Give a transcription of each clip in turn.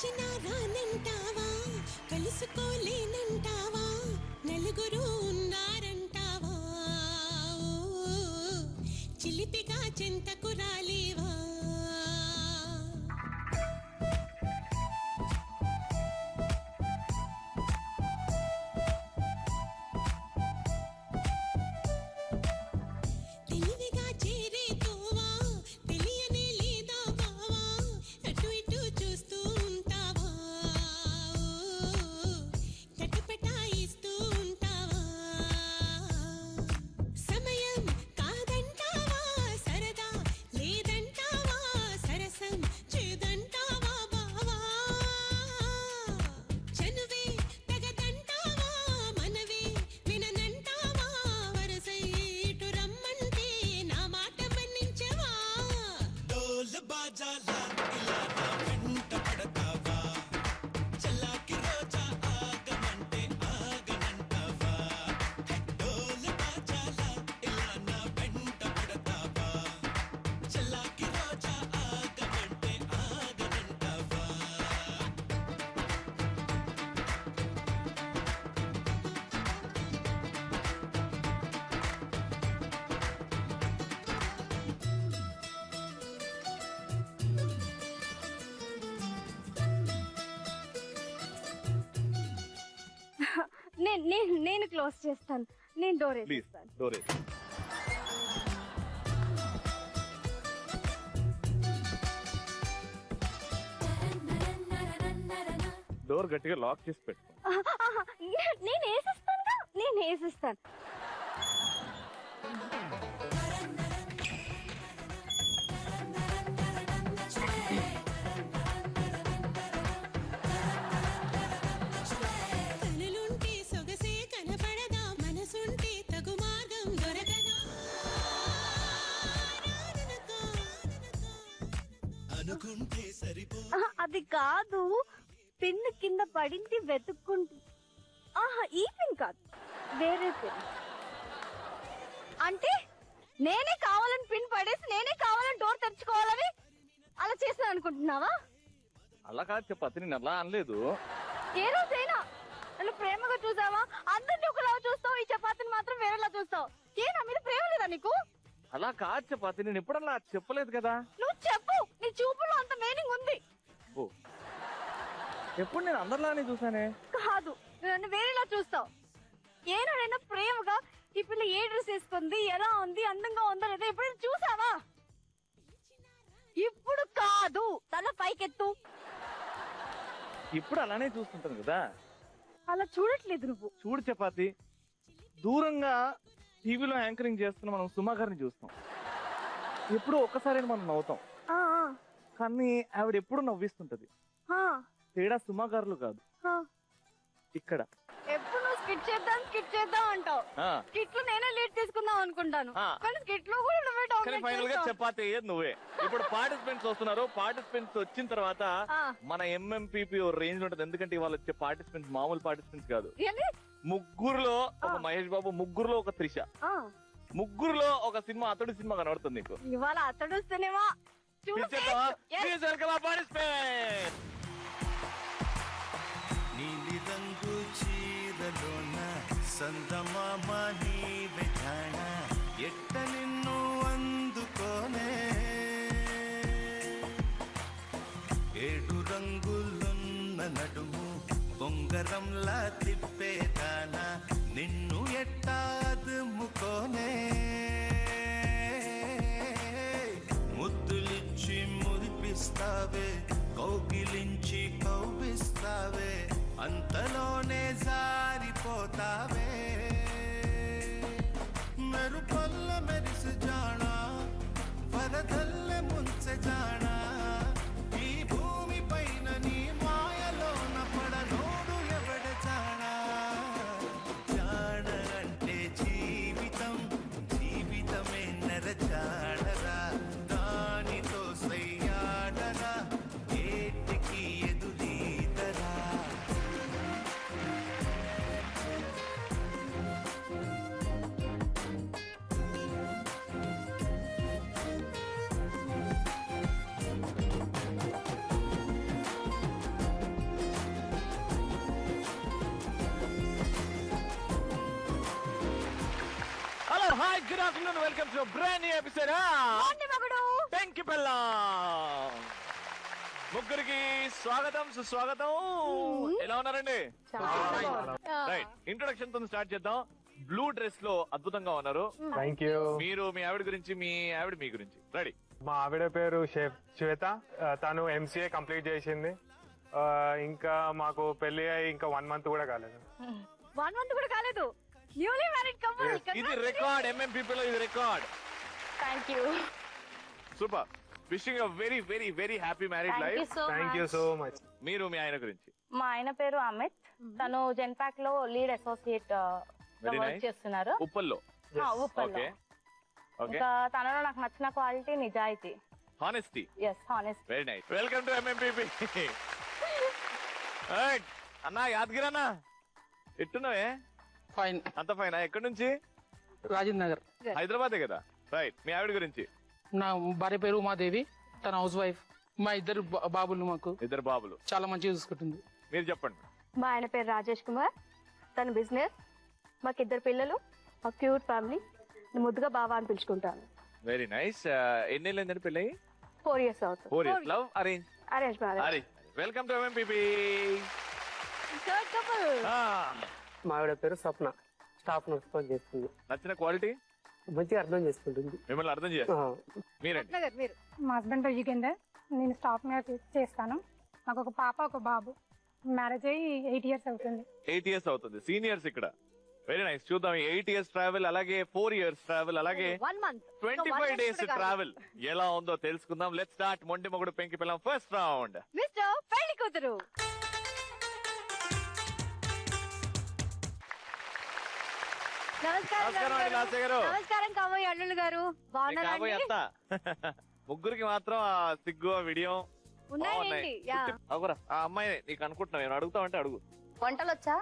పిలిచినా రానంటావా, కలుసుకోలేనంటావా, నలుగురు ఉన్నారంటావా, చిలిపిగా చెంతకు రాలేవా. నేను క్లోజ్ చేస్తాను. నేను డోర్ వేస్తాను. డోర్ గట్టిగా లాక్ చేసి పెట్టు. నేను వేసిస్తాను. అది కాదు, పిన్ కింద పడింది వెతుక్కుంటు. ఈ పిన్ కాదు, వేరే పిన్. అంటే నేనే కావాలని పిన్ పడేసి నేనే కావాలని డోర్ తెరుచుకోవాలని అలా చేస్తాను అనుకుంటున్నావా? అలా కాదు చపాతి, నేను అలా అనలేదు. ఏ రోజైనా నన్ను ప్రేమగా చూసావా? అందరినీ ఒకలా చూస్తావు, ఈ చపాతిని మాత్రం వేరేలా చూస్తావు. నా మీద ప్రేమ లేదా నీకు? అలా కాదు చపాతి, నేను ఎప్పుడల్లా చెప్పలేదు కదా. నువ్వు చెప్పు, నీ చూపులో అంత మీనింగ్ ఉంది. ఎప్పుడు నేను అందరిలానే చూసానే. కాదు, నన్ను వేరేలా చూస్తావు. ఏనాడైనా ప్రేమగా ఈ పిల్ల ఏ డ్రెస్ వేసుకుంది, ఎలా ఉంది, అందంగా ఉందా లేదా ఎప్పుడైనా చూసావా? ఇప్పుడు కాదు, తల పైకెత్తు. ఇప్పుడు అలానే చూస్తుంటాను కదా. అలా చూడట్లేదు నువ్వు. చూడు చపాతి, దూరంగా టీవీలో యాంకరింగ్ చేస్తున్న మనం సుమా గారిని చూస్తాం. ఎప్పుడు ఒక్కసారి మనం నవ్వుతాం, కానీ ఆవిడ ఎప్పుడు నవ్విస్తుంటది. తేడా సుమా గారులు కాదు, ఇక్కడ. ఎప్పుడు నువ్వు స్కిట్ చేద్దాం అంటావు. స్కిట్ లో నేనే లీడ్ తీసుకుందాం అనుకుంటాను, కానీ స్కిట్ లో కూడా నువ్వే డామినేట్ ఫైనల్ గా చపాతి అయ్యేది నువ్వే. ఇప్పుడు పార్టిసిపెంట్స్ వస్తున్నారు. పార్టిసిపెంట్స్ వచ్చిన తర్వాత మన ఎంఎంపీపీ రేంజ్ ఉంటుంది. ఎందుకంటే ఇవాళ వచ్చే పార్టిసిపెంట్స్ మామూలు పార్టిసిపెంట్స్ కాదు. ముగ్గురులో ఒక మహేష్ బాబు, ముగ్గురులో ఒక త్రిష, ముగ్గురులో ఒక సినిమా, అతడు సినిమా కనబడుతుంది నీకు. ఇవాళ అతడు సినిమా నీలి రంగు చీరలోన సందమామ నీవే జాణ, ఎట్ట నిన్ను అందుకోనే. ఏడు రంగులున్న నడుము బొంగరంలా తిప్పేదానా, నిన్ను ఎట్టాదుముకోనే. ముద్దులిచ్చి మురిపిస్తావే, కౌగిలించి కౌగిస్తావే, అంతలోనే జారిపోతావే. మెరుపల్ల మెరిసి జానా, వరదల్ల ముంచె జానా, ఈ భూమి పైన నీ మాయలోన పడనోడు ఎవడ జానా. జాన అంటే జీవితం, జీవితమే నర జాడరా, దానితో సయ్యాడరా, ఏటికి ఎదురీదరా. Good afternoon, welcome to brand new episode పెంకి పెళ్ళాం. ముగ్గురికి స్వాగతం సుస్వాగతం. ఎలా ఉన్నారండి? రైట్, ఇంట్రొడక్షన్ తో స్టార్ట్ చేద్దాం. బ్లూ డ్రెస్ లో అద్భుతంగా ఉన్నారు. Thank you. మీరు మీ ఆవిడ గురించి, మీ ఆవిడ మీ గురించి. రెడీ? మా ఆవిడ పేరు శ్వేత. తను ఎంసీఏ కంప్లీట్ చేసింది. ఇంకా మాకు పెళ్లి అయ్యి ఇంకా 1 month కూడా కాలేదు. 1 month కూడా కాలేదు. Newly married couple. ఇది రికార్డ్, ఎంఎంపీపీ లో ఇది record. Thank you. Super. Wishing a very very very happy married life. Thank you so much. మీరు మీ ఆయన గురించి? మా ఆయన పేరు అమిత్. తను జెన్పాక్ లో lead associate Very work nice. చేస్తున్నారు. ఉప్పల్లో. ఉప్పల్లో. Okay okay. ఇంకా తనలో నాకు నచ్చిన క్వాలిటీ నిజాయితీ. Honesty. Yes, honest. Very nice. Welcome to MMPP. అన్నా యాదగిరి అన్నా, ఎట్టున్నావే? ఫైన్. అంత ఫైన్. ఎక్కడి నుంచి? రాజేంద్ర నగర్. హైదరాబాదే కదా. రైట్. మీ ఆవిడ గురించి? నా భార్య పేరు ఉమాదేవి. తన హౌస్ వైఫ్. మా ఇద్దరు బాబులు, మాకు 2 బాబులు. చాలా మంచిగా చూసుకుంటుంది. మీరు చెప్పండి. మా ఆయన పేరు రాజేష్ కుమార్. తన బిజినెస్. మాకు 2 పిల్లలు. మా క్యూట్ ఫ్యామిలీ. ముద్దుగా బావా అని పిలుచుకుంటాను. Very nice. ఎన్నేళ్ళు అయిందండి పెళ్ళి? 4 years అవుతుంది. 4 years. Love arrange? Arrange marriage. అరే, welcome to MMPP. Third couple. మా ఆవిడ పేరు స్వప్న. స్టాఫ్ నర్స్ చేస్తుంది. నచ్చిన క్వాలిటీ? మంచిగా అర్థం చేసుకుంటుంది. మిమ్మల్ని అర్థం చేయాలి. మీరండి? నగర్ మీరు. మా హస్బెండ్ యుగేందర్. నేను స్టాఫ్ మీద చేస్తాను. నాకు ఒక పాప ఒక బాబు. మ్యారేజ్ అయ్యి 8 years అవుతుంది. 8 years అవుతుంది. సీనియర్స్ ఇక్కడ. Very nice. చూద్దాం. 8 years ట్రావెల్, అలాగే 4 years ట్రావెల్, అలాగే 1 month. 25 days ట్రావెల్ ఎలా ఉందో తెలుసుకుందాం. Let's start. మొండి మొగుడు పెంకి పిల్లం ఫస్ట్ రౌండ్. మిస్టర్ పెళ్లి కూతురు. నమస్కారం నమస్కారం అండి లాస్య గారు. నమస్కారం కాబోయే అల్లుళ్ళు గారు. మీ కాబోయే బాగున్నారండి? అత్త. ముగ్గురికి మాత్రం ఆ సిగ్గు, ఆ విడియం ఉన్నాయండి. యా. అవురా, ఆ అమ్మాయి నీకు అనుకుంటున్నావు, ఏమైనా అడుగుతావంటే అడుగు. వంటలు వచ్చా?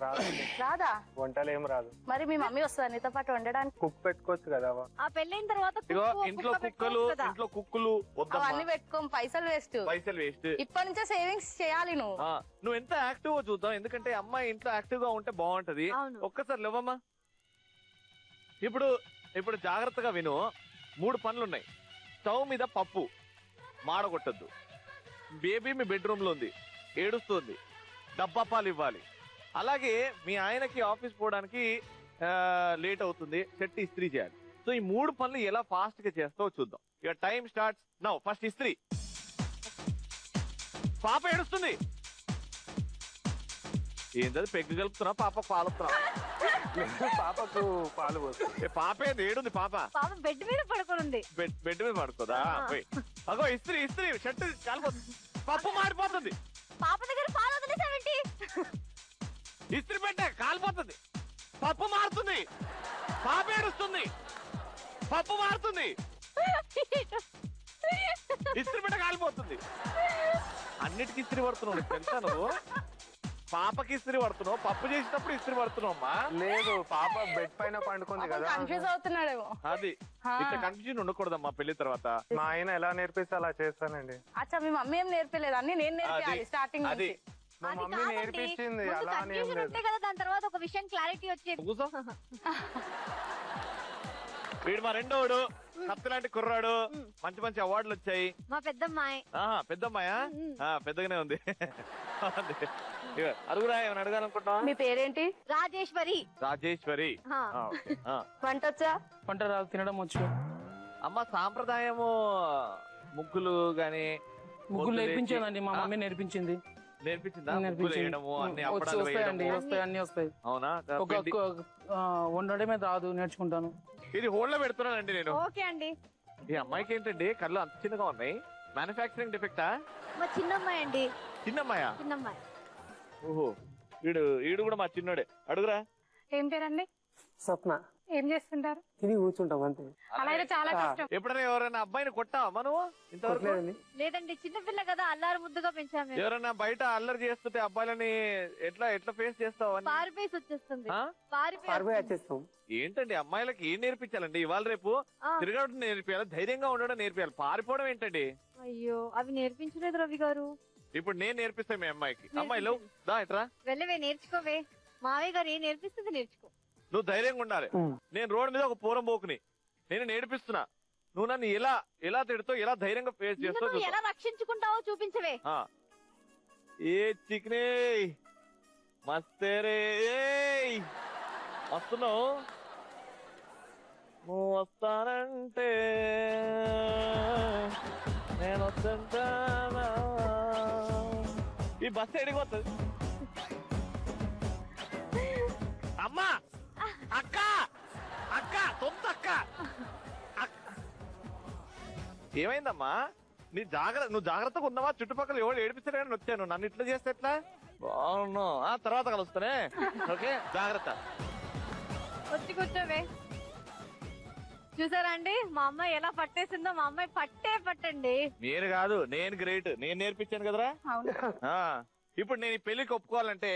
రాదండి. రాదా? వంటలు ఏం రాదు. మరి మీ మమ్మీ వస్తుందా నీతో పాటు వండడానికి? కుక్ పెట్టుకోవచ్చు కదా. ఆ పెళ్ళైన తర్వాత ఇగో కుక్కు, ఇంట్లో కుక్క కుక్కలు, పెట్టుకోవచ్చు కదా. ఇంట్లో కుక్కులు అవన్నీ వద్దమ్మా. పెట్టుకోం, పైసలు వేస్ట్. పైసలు వేస్ట్. ఇప్పటి నుంచే సేవింగ్స్ చేయాలి నువ్వు. నువ్వు ఎంత యాక్టివ్ గా చూద్దాం, ఎందుకంటే అమ్మాయి ఇంట్లో యాక్టివ్ గా ఉంటే బాగుంటది. అవును. ఒక్కసారి లేవమ్మా. ఇప్పుడు జాగ్రత్తగా విను. 3 పనులున్నాయి. స్టవ్ మీద పప్పు మాడగొట్టద్దు. బేబీ మీ బెడ్రూమ్ లో ఉంది, ఏడుస్తుంది, డబ్బా పాలు ఇవ్వాలి. అలాగే మీ ఆయనకి ఆఫీస్ పోవడానికి లేట్ అవుతుంది, షర్ట్ ఇస్త్రీ చేయాలి. సో ఈ 3 పనులు ఎలా ఫాస్ట్ గా చేస్తావో చూద్దాం. ఇక టైం స్టార్ట్స్ నౌ. ఫస్ట్ ఇస్త్రీ. పాప ఏడుస్తుంది. ఏంటది పెగ్గు కలుపుతున్నా, పాప పాలుతున్నా? పాపకు పాలు పోస్తుంది. పాప ఏంది? ఏడుంది పాప. పాప బెడ్ మీద పడుకొని ఉంది. బెడ్ మీద పడుకోదా? పోయి. అగో ఇస్త్రీ ఇస్త్రీ, షర్ట్ కాలిపోతుంది, పప్పు మారిపోతుంది. పాప దగ్గర పాలు వదిలేసావేంటి? ఇస్త్రీ పెట్టే కాలిపోతుంది, పప్పు మారుతుంది, పాప ఏడుస్తుంది, పప్పు మారుతుంది, ఇస్త్రీ పెట్ట కాలిపోతుంది. అన్నిటికీ ఇస్త్రీ పడుతున్నావు, తెలుసా నువ్వు? పాపకి ఇస్త్రీ పడుతున్నావు, పప్పు చేసినప్పుడు ఇస్త్రీ పడుతున్నావు అమ్మా. లేదు, పాప బెడ్ పైన పండుకుంది కదా. కన్ఫ్యూజ్ అవుతున్నాడేమో. అది ఇంత కన్ఫ్యూజన్ ఉండకూడదమ్మా పెళ్లి తర్వాత. మా ఆయన ఎలా నేర్పిస్తే అలా చేస్తానండి. అచ్చా, మీ మమ్మీ ఏం నేర్పలేదు, అన్ని నేను నేర్పించాలి స్టార్టింగ్ అది నుంచి. మా అది మమ్మీ కాదండి. నేర్పించింది. ముందు అలా అని ఏం confusion లేదు. ఉంటే కదా దాని తర్వాత ఒక విషయం క్లారిటీ వచ్చేది. కూసో. వీడు మా రెండోడు, కత్తి లాంటి కుర్రాడు. మంచి మంచి అవార్డులు వచ్చాయి. మా పెద్దమ్మాయి. పెద్దమ్మాయా? పెద్దగానే ఉంది. ఇగో, అడుగురా, ఏమైనా అడగాలనుకుంటున్నావా? మీ పేరేంటి? రాజేశ్వరి. రాజేశ్వరి. ఆ. ఓకే. వంట వచ్చా? వంట రాదు, తినడం వచ్చు. అమ్మ, సాంప్రదాయము ముగ్గులు గాని ముగ్గులు నేర్పించానండి, మా మమ్మీ నేర్పించింది. నేర్పించిందా? ముగ్గులు వేయడము, అన్ని అప్పడాలు వస్తాయండి, వేయడము. వస్తాయి, అన్ని వస్తాయి. అవునా? వండడమే రాదు, నేర్చుకుంటాను. ఇది హోల్డ్ లో పెడుతున్నానండి నేను. ఓకే అండి. ఈ అమ్మాయికి ఏంటండి కళ్ళు అంత చిన్నగా ఉన్నాయి? మ్యానుఫాక్చరింగ్ డిఫెక్టా? మా చిన్నమ్మాయి అండి. చిన్నమ్మాయా? చిన్నమ్మాయి. ఓహో, ఈడు కూడా మా చిన్నోడే. అడుగురా. ఏం పేరండి? స్వప్న. ఏం చేస్తుంటారు? తిని కూర్చుంటాం అంతే. అలా అయితే చాలా కష్టం. ఎప్పుడైనా ఎవరైనా అబ్బాయిని కొట్టావా నువ్వు ఇంతవరకు? కొట్టలేదండి. లేదండి, చిన్నపిల్ల కదా, అల్లారు ముద్దుగా పెంచాము. ఎవరైనా బయట అల్లరి చేస్తుంటే అబ్బాయిలని ఎట్లా ఫేస్ చేస్తావు అని? పారిపేసి వచ్చేస్తుంది. ఆ? పారిపోయి వచ్చేస్తాం. ఏంటండి అమ్మాయిలకి ఏం నేర్పించాలండి? ఇవాళ రేపు తిరగడం నేర్పియాలి, ధైర్యంగా ఉండడం నేర్పియాలి. పారిపోవడం ఏంటండి? అయ్యో, అవి నేర్పించలేదు రవి గారు. ఇప్పుడు నేను నేర్పిస్తాను మీ అమ్మాయికి. అమ్మాయిలు దా ఇట్రా. వెళ్ళవే, నేర్చుకోవే. మావయ్య గారు ఏం నేర్పిస్తుంది నేర్చుకో. నువ్వు ధైర్యంగా ఉండాలి. నేను రోడ్ మీద ఒక పూరం పోకుని నేను నేర్పిస్తున్నా, నువ్వు నన్ను ఎలా తిడుతావు, ఎలా ధైర్యంగా ఫేస్ నిన్ను నువ్వు ఎలా చేస్తావు. రక్షించుకుంటావో చూపించవే. ఏ చిక్నే మస్తే రే వస్తున్నావు, నువ్వు వస్తానంటే నేను వస్తుంటానా. ఈ బస్సు ఎడిగిపోతుంది. అమ్మా అక్క అక్క సొంత అక్క. ఏమైందమ్మా? నువ్వు జాగ్రత్తగా ఉన్నావా? చుట్టుపక్కల ఎవరు ఏడిపిస్తాడని వచ్చాను, నన్ను ఇట్లా చేస్తే ఎట్లా? బాగున్నా, తర్వాత కలుస్తానే. ఓకే జాగ్రత్త. వచ్చి కూర్చోవే. చూసారా అండి మా అమ్మాయి ఎలా పట్టేసిందో? మా అమ్మాయి పట్టండి. నేను కాదు, నేను గ్రేట్, నేను నేర్పించాను కదరా. అవును. ఆ, ఇప్పుడు నేను ఈ పెళ్లికి ఒప్పుకోవాలంటే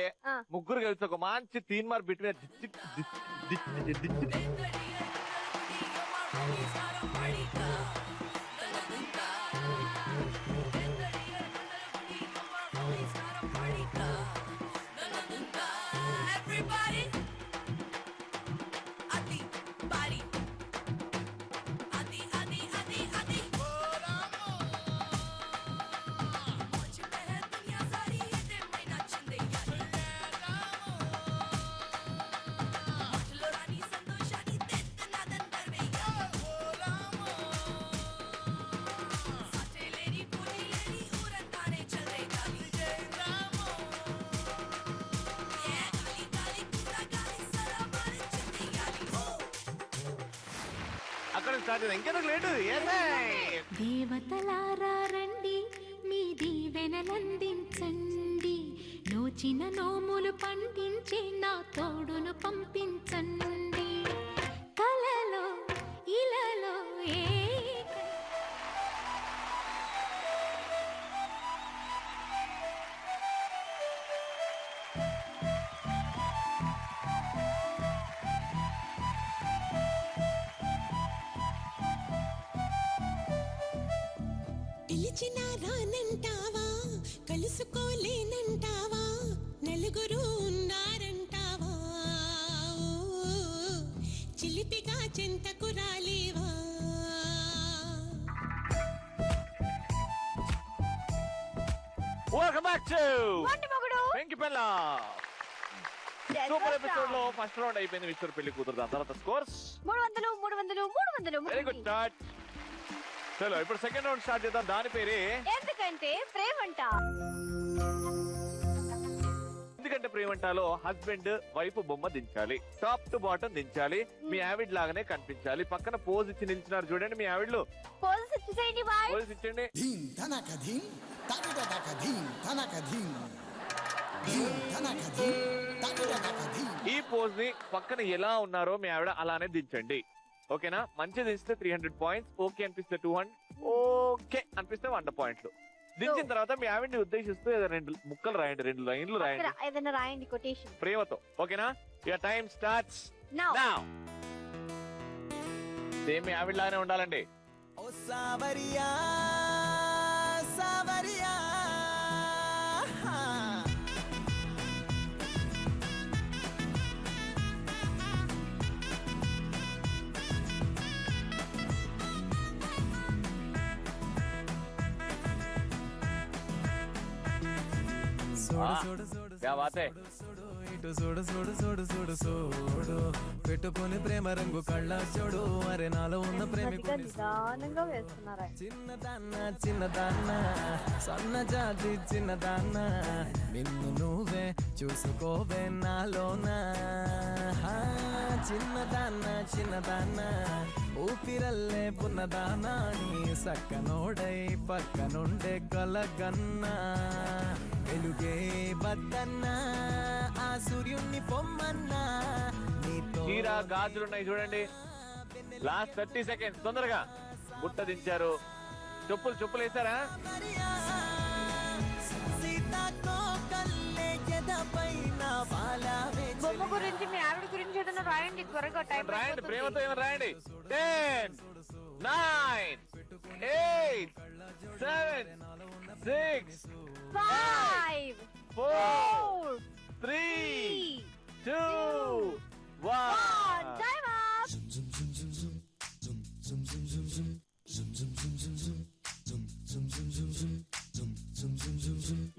ముగ్గురు కలిసి ఒక మంచి తీన్ మార్ బిట్వీన్ అక్కడ స్టార్ట్ అయింది. ఇంకెందుకు లేటు? దేవతలారా రండి, మీ దీవెనలందించండి, నోచిన నోములు పండించే నా తోడును పంపించండి, కలలో ఇలలో పిలిచినా రానంటావా, కలుసుకోలేనంటావా, నలుగురు ఉన్నారంటావా, చిలిపిగా చెంతకు రాలేవా. వెల్కమ్ బ్యాక్ టు వెంకి పెళ్ళ. సూపర్ ఎపిసోడ్ లో ఫస్ట్ రౌండ్ అయిపోయింది. విశ్వర్ పెళ్లి కూతురు. దాని తర్వాత స్కోర్స్ 300. Very good start. చలో ఇప్పుడు సెకండ్ రౌండ్ స్టార్ట్ చేద్దాం. దాని పేరే ఎందుకంటే ప్రేమంట. ఎందుకంటే ప్రేమంటాలో హస్బెండ్ వైఫ్ బొమ్మ దించాలి, టాప్ టు బాటమ్ దించాలి, మీ ఆవిడ్ లాగానే కనిపించాలి. పక్కన పోజ్ ఇచ్చి నిలిచినారు చూడండి మీ ఆవిడ్లు. పోజ్ ఇచ్చేయండి బాయ్. పోజ్ ఇచ్చండి. ఈ పోజ్ ని పక్కన ఎలా ఉన్నారో మీ ఆవిడ అలానే దించండి. ఓకేనా? మంచి దిస్తే 300 పాయింట్స్, ఓకే అనిపిస్తే 200, ఓకే అనిపిస్తే 100 పాయింట్లు. దించిన తర్వాత మీ ఆవిడ్ని ఉద్దేశిస్తూ ఏదో 2 ముక్కలు రాయండి, 2 లైన్లు రాయండి ఏదైనా రాయండి కొటేషన్ ప్రేమతో. ఓకేనా? ఇక టైం స్టార్ట్స్ నౌ. సేమ్ మీ ఆవిడ లాగానే ఉండాలండి. ఓ సావరియా సావరియా क्या बात है? ఇటు చూడు చూడు చూడు చూడు చూడు పెట్టుకుని ప్రేమ రంగు కళ్ళ చూడు అరే నాలో ఉన్న ప్రేమికుని నిదానంగా వేస్తున్నారా? చిన్నదాన్న చిన్నదాన్న సన్న జాతి చిన్నదాన్న నిన్ను నువ్వే చూసుకోవే నాలోన చిన్నదాన్న చిన్నదాన్న ఊపిరల్లే పున్నదాన నీ సక్కనోడై పక్కనుండే కలగన్నా వెలుగే బద్దన్నా ఆ సూర్యుణ్ణి పొమ్మన్నా చీర గాజులు ఉన్నాయి చూడండి. లాస్ట్ 30 సెకండ్స్ తొందరగా. బుట్ట దించారు, చెప్పులు వేసారా? బొమ్మ గురించి మీ ఆవిడ గురించి ఏదైనా రాయండి త్వరగా. టైం రాయండి, ప్రేమతో ఏమైనా రాయండి. 10, 9, 8, 7, 6, 5, 4, 3, 2, 1.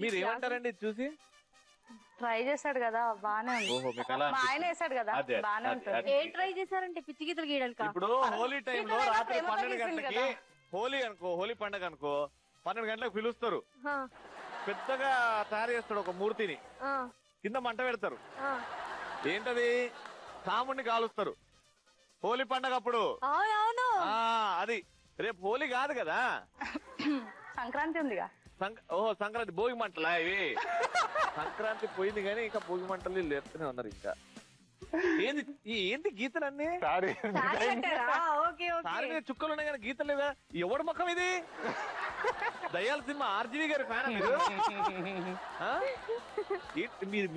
మీరు ఏమంటారండి ఇది చూసి? ట్రై చేశాడు కదా బానే ఉంది. ఓహో, మీకు అలా మా ఆయన వేసాడు కదా అదే, బానే అదే, ఉంటుంది. అదే. ఏ ట్రై చేశారంటే పిచ్చి గీతలు గీయడానికి? ఇప్పుడు హోలీ టైంలో గీతలైనా రాత్రి ప్రేమతో 12 గీసిండు గంటలకి కదా. హోలీ అనుకో, హోలీ పండగ అనుకో 12 గంటలకు పిలుస్తారు. పెద్దగా తయారు చేస్తాడు ఒక మూర్తిని, కింద మంట పెడతారు. ఏంటది? కాముడిని కాలుస్తారు హోలీ పండగ అప్పుడు. అవునవును. అది రేపు హోలీ కాదు కదా, సంక్రాంతి ఉందిగా. ఓహో సంక్రాంతి, భోగి మంటలా ఇవి? సంక్రాంతి పోయింది కానీ ఇంకా భోగి మంటలు లేపుతూనే ఉన్నారు. ఇంకా ఏంటి గీతలన్నీ? సారీ అంటారా? Okay okay. సారీ మీద చుక్కలు ఉన్నాయి కానీ గీతలు లేదా? ఎవడు ముఖం ఇది? దయ్యాల సినిమా ఆర్జీవి గారి ఫ్యాన్ మీరు? ఆ?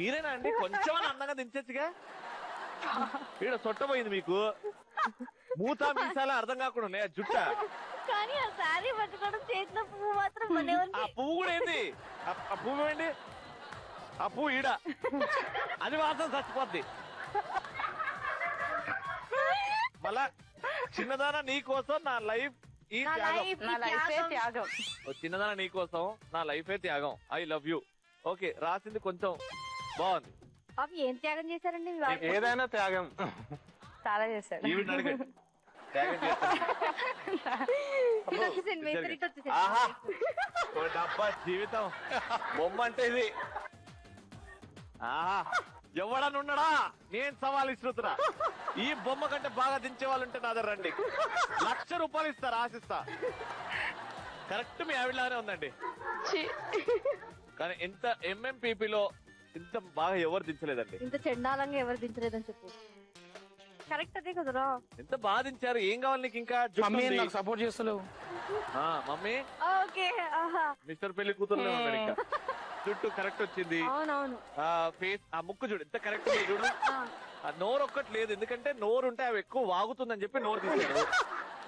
మీరేనా అండి? కొంచెం అందంగా దించచ్చుగా. ఇక్కడ సొట్టపోయింది మీకు, మూత మీసాల అర్థం కాకుండా ఉన్నాయి. ఆ జుట్ట, కానీ ఆ సారీ పట్టుకోవడం చేసిన పువ్వు మాత్రం భలే ఉంది. ఆ పువ్వు కూడా ఏంది? ఆ పువ్వు ఏంటి? ఆ పువ్వు ఈడ, అది మాత్రం చచ్చిపోద్ది. మళ్ళా చిన్నదానా నీ కోసం నా లైఫ్ ఈ నా త్యాగం. లైఫ్ నా లైఫే త్యాగం. ఓ చిన్నదానా నీ కోసం నా లైఫే త్యాగం. I love you. ఓకే, రాసింది కొంచెం బాగుంది. పాపం ఏం త్యాగం చేశారండి మీ వారు? ఏదైనా త్యాగం. చాలా చేశాడు. ఈవిడ అడగండి, త్యాగం చేస్తాను. ఇటు వచ్చేసేయండి, మీ ఇద్దరు ఇటు వచ్చేసేయండి. ఆహా, ఓ డబ్బా జీవితం బొమ్మ అంటే ఇది. ఆహా, ఎవడని ఉన్నాడా? నేను సవాల్ ఇస్తున్నా. ఈ బొమ్మ కంటే బాగా దించే వాళ్ళు ఉంటే నా దగ్గర రండి, ₹1,00,000 ఇస్తారు, ఆశిస్తా. కరెక్ట్ మీ ఆవిడలానే ఉందండి. కానీ ఇంత ఎంఎంపీపీలో ఇంత బాగా ఎవరు దించలేదండి. ఇంత చెండాలంగా ఎవరు దించలేదని చెప్పు. కరెక్ట్ అదే కదరా. ఎంత బాగా దించారు. ఏం కావాలి నీకు ఇంకా? జుట్టు మమ్మీ ఉంది. నాకు సపోర్ట్ చేస్తలేవు. Mummy okay. ఆహా, మిస్టర్ పెళ్లి కూతురులో ఉన్నాడు ఇంకా. జుట్టు కరెక్ట్ వచ్చింది. అవునవును. ఫేస్, ఆ ముక్కు చూడు ఎంత కరెక్ట్ ఉంది చూడు. ఆ నోరు ఒక్కటి లేదు, ఎందుకంటే నోరు ఉంటే అవి ఎక్కువ వాగుతుందని చెప్పి నోరు తీశాడు.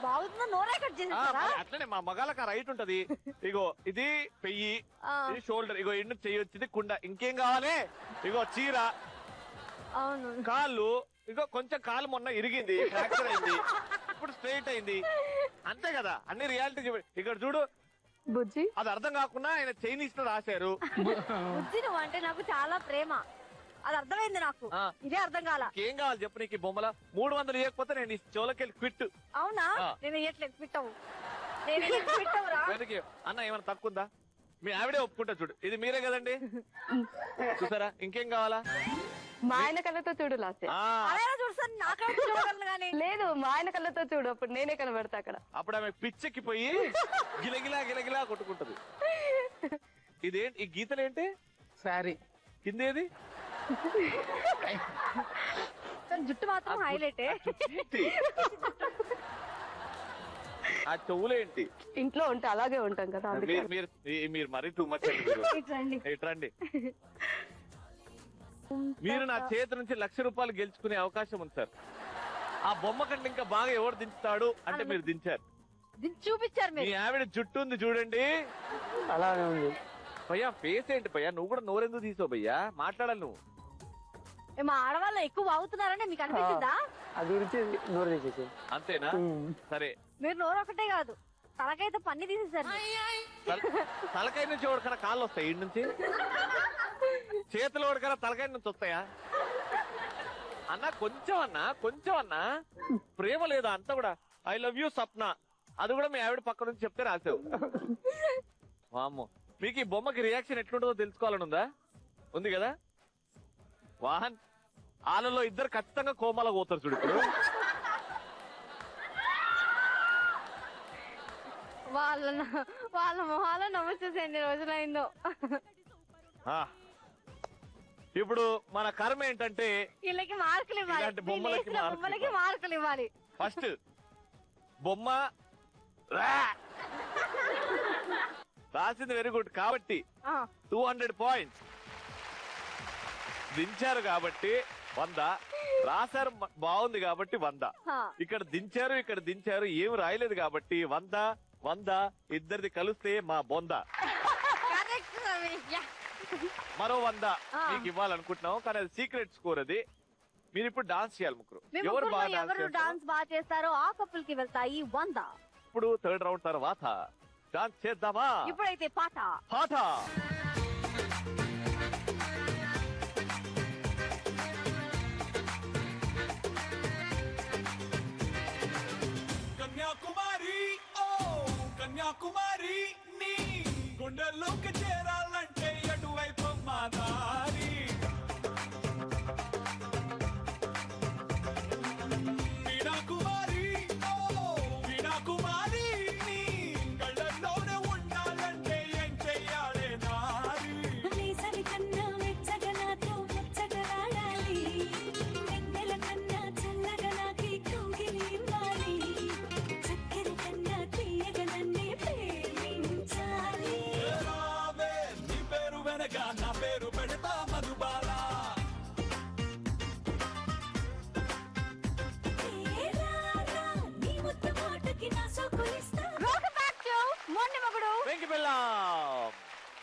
బాగుందా? నోరే కట్ చేసేసారా? అట్లనే మా మగాళ్ళకి రైట్ ఉంటది. ఇగో ఇది పెయ్యి, ఇది షోల్డర్, ఇగో ఎండు చెయ్యి వచ్చింది, కుండ. ఇంకేం కావాలి? ఇగో చీర, అవును. కాళ్ళు, ఇగో కొంచెం కాలు మొన్న ఇరిగింది, ఫ్రాక్చర్ అయింది, ఇప్పుడు స్ట్రైట్ అయింది. అంతే కదా, అన్ని రియాలిటీ చెప్పి. ఇక్కడ చూడు బుజ్జి అది అర్థం కాకుండా ఆయన చైనీస్ లో రాశారు. బుజ్జి నువ్వు అంటే నాకు చాలా ప్రేమ, అది అర్థమైంది నాకు. ఇదే అర్థం కాల. ఏం కావాలి చెప్పు నీకు? ఈ బొమ్మల 300 ఇవ్వకపోతే నేను ఈ చెవులకెళ్ళి క్విట్. అవునా? నేను ఇయ్యట్లేదు, పిట్టవు. నేను పిట్టవురా. అన్న ఏమైనా తక్కువ ఉందా? మీ ఆవిడే ఒప్పుకుంటా చూడు. ఇది మీరే కదండి, చూసారా? ఇంకేం కావాలా? మా ఆయన కళ్ళతో చూడు లాస్ట్. అలా చూస్తాను, నాకైతే చూడగలను కానీ. లేదు, మా ఆయన కళ్ళతో చూడు, అప్పుడు నేనే కనబడతా అక్కడ. అప్పుడు ఆమె పిచ్చెక్కిపోయి గిలగిలా గిలగిలా కొట్టుకుంటది. ఇదేంటి ఈ గీతలేంటి? సారీ కిందేది? జుట్టు మాత్రం హైలైట్. ఆ చెవులేంటి? ఇంట్లో ఉంటే అలాగే ఉంటాం కదా. మీరు మరీ టూ మచ్ అండి. రండి. మీరు నా చేతి నుంచి ₹1,00,000 గెలుచుకునే అవకాశం ఉంది సార్. ఆ బొమ్మ కంటే ఇంకా బాగా ఎవరు దించుతాడు అంటే మీరు దించారు. చూపించారు మీ ఆవిడ జుట్టు ఉంది చూడండి, అలానే ఉంది. భయ్యా ఫేస్ ఏంటి భయ్యా? నువ్వు కూడా నోరెందుకు తీసావు భయ్యా? మాట్లాడాలి నువ్వు. మా ఆడవాళ్ళు ఎక్కువ వాగుతున్నారని మీకు అనిపించిందా? అది గురించి నోరు తీసేసి. అంతేనా? సరే, మీరు నోరు ఒకటే కాదు, తలకైతే పన్ని తీసేసారు. తలకాయ నుంచి ఓడికన్నా కాళ్ళు వస్తాయి, ఈ నుంచి చేతులు ఓడికన్నా తలకాయ నుంచి వస్తాయా? అన్నా కొంచెం అన్నా ప్రేమ లేదా? అంతా కూడా ఐ లవ్ యూ సప్న, అది కూడా మీ ఆవిడ పక్క నుంచి చెప్తే రాసావు. వామ్మో, మీకు ఈ బొమ్మకి రియాక్షన్ ఎట్లుంటుందో తెలుసుకోవాలని ఉందా? ఉంది కదా. వాహన్ వాళ్ళలో ఇద్దరు ఖచ్చితంగా కోమాలో పోతారు చూడు. ఇప్పుడు వాళ్ళ మొహాల నవ్వు చూసి ఎన్ని రోజులైందో. ఇప్పుడు మన కర్మ ఏంటంటే వీళ్ళకి మార్కులు ఇవ్వాలి, ఇలాంటి బొమ్మలకి బొమ్మలకి మార్కులు ఇవ్వాలి. ఫస్ట్ బొమ్మ రాసింది వెరీ గుడ్ కాబట్టి 200 పాయింట్స్. దించారు కాబట్టి 100, రాశారు బాగుంది కాబట్టి 100. ఇక్కడ దించారు ఏం రాయలేదు కాబట్టి 100 ఇద్దరిది కలిస్తే మా బొంద. మరో 100 మీకు ఇవ్వాలనుకుంటున్నాం, కానీ అది సీక్రెట్ స్కోర్. అది మీరు ఇప్పుడు డాన్స్ చేయాలి ముగ్గురు. ఎవరు డాన్స్ బాగా చేస్తారో ఆ కపుల్ కి వెళ్తాయి 100. ఇప్పుడు థర్డ్ రౌండ్ తర్వాత డాన్స్ చేద్దామా? ఇప్పుడైతే పాట. పిల్లగా నా పేరు పెడతా మధుబాల. Welcome back to మొండి మొగుడు. వెంకి పిల్ల.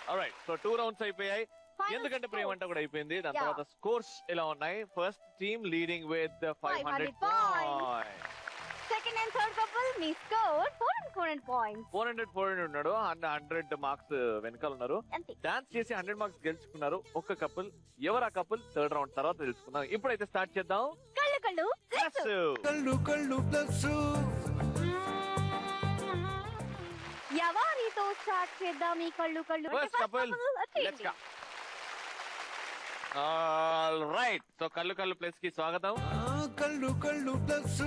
ఆల్రైట్, సో 2 రౌండ్స్ అయిపోయాయి. Final ఎందుకంటే ప్రేమ అంట కూడా అయిపోయింది. దాని Yeah. తర్వాత స్కోర్స్ ఎలా ఉన్నాయి? First team leading with 500 points. Points. Second and third couple me score 400 points. 400 ఉన్నాడు. 100 మార్క్స్ వెనకాల ఉన్నారు. అంతే. డాన్స్ చేసి 100 మార్క్స్ గెలుచుకున్నారు. ఒక్క కపుల్. ఎవరు ఆ కపుల్? థర్డ్ రౌండ్ తర్వాత తెలుసుకుందాం. ఇప్పుడైతే స్టార్ట్ చేద్దాం. కళ్ళు కళ్ళు Yes. కళ్ళు కళ్ళు ప్లస్ ఎవరితో స్టార్ట్ చేద్దాం ఈ కళ్ళు కళ్ళు అంటే First first couple. couple వచ్చేయండి. Let's go. All right. So కళ్ళు కళ్ళు ప్లేస్ కి స్వాగతం. కళ్ళు కళ్ళు ప్లస్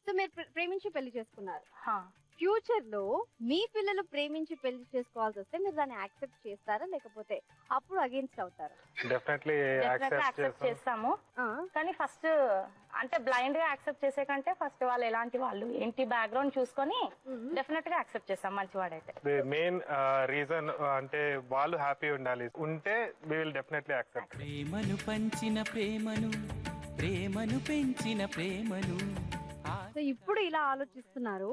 సో మీరు ప్రేమించి పెళ్లి చేసుకున్నారు. హా. ఫ్యూచర్ లో మీ పిల్లలు ప్రేమించి పెళ్లి చేసుకోవాల్సి వస్తే మీరు దాన్ని యాక్సెప్ట్ చేస్తారా లేకపోతే అప్పుడు అగేన్స్ట్ అవుతారా? డెఫినెట్లీ డెఫినెట్లీ యాక్సెప్ట్ యాక్సెప్ట్ చేస్తాము. కానీ ఫస్ట్ అంటే బ్లైండ్ గా యాక్సెప్ట్ చేసే కంటే ఫస్ట్ వాళ్ళు ఎలాంటి వాళ్ళు ఏంటి బ్యాక్గ్రౌండ్ చూసుకొని డెఫినెట్ గా యాక్సెప్ట్ చేస్తాం మంచివాడైతే. మెయిన్ రీజన్ అంటే వాళ్ళు హ్యాపీ ఉండాలి. ఉంటే వి విల్ డెఫినెట్లీ యాక్సెప్ట్. ప్రేమను పంచిన ప్రేమను ప్రేమను పెంచిన ప్రేమను. సో ఇప్పుడు ఇలా ఆలోచిస్తున్నారు.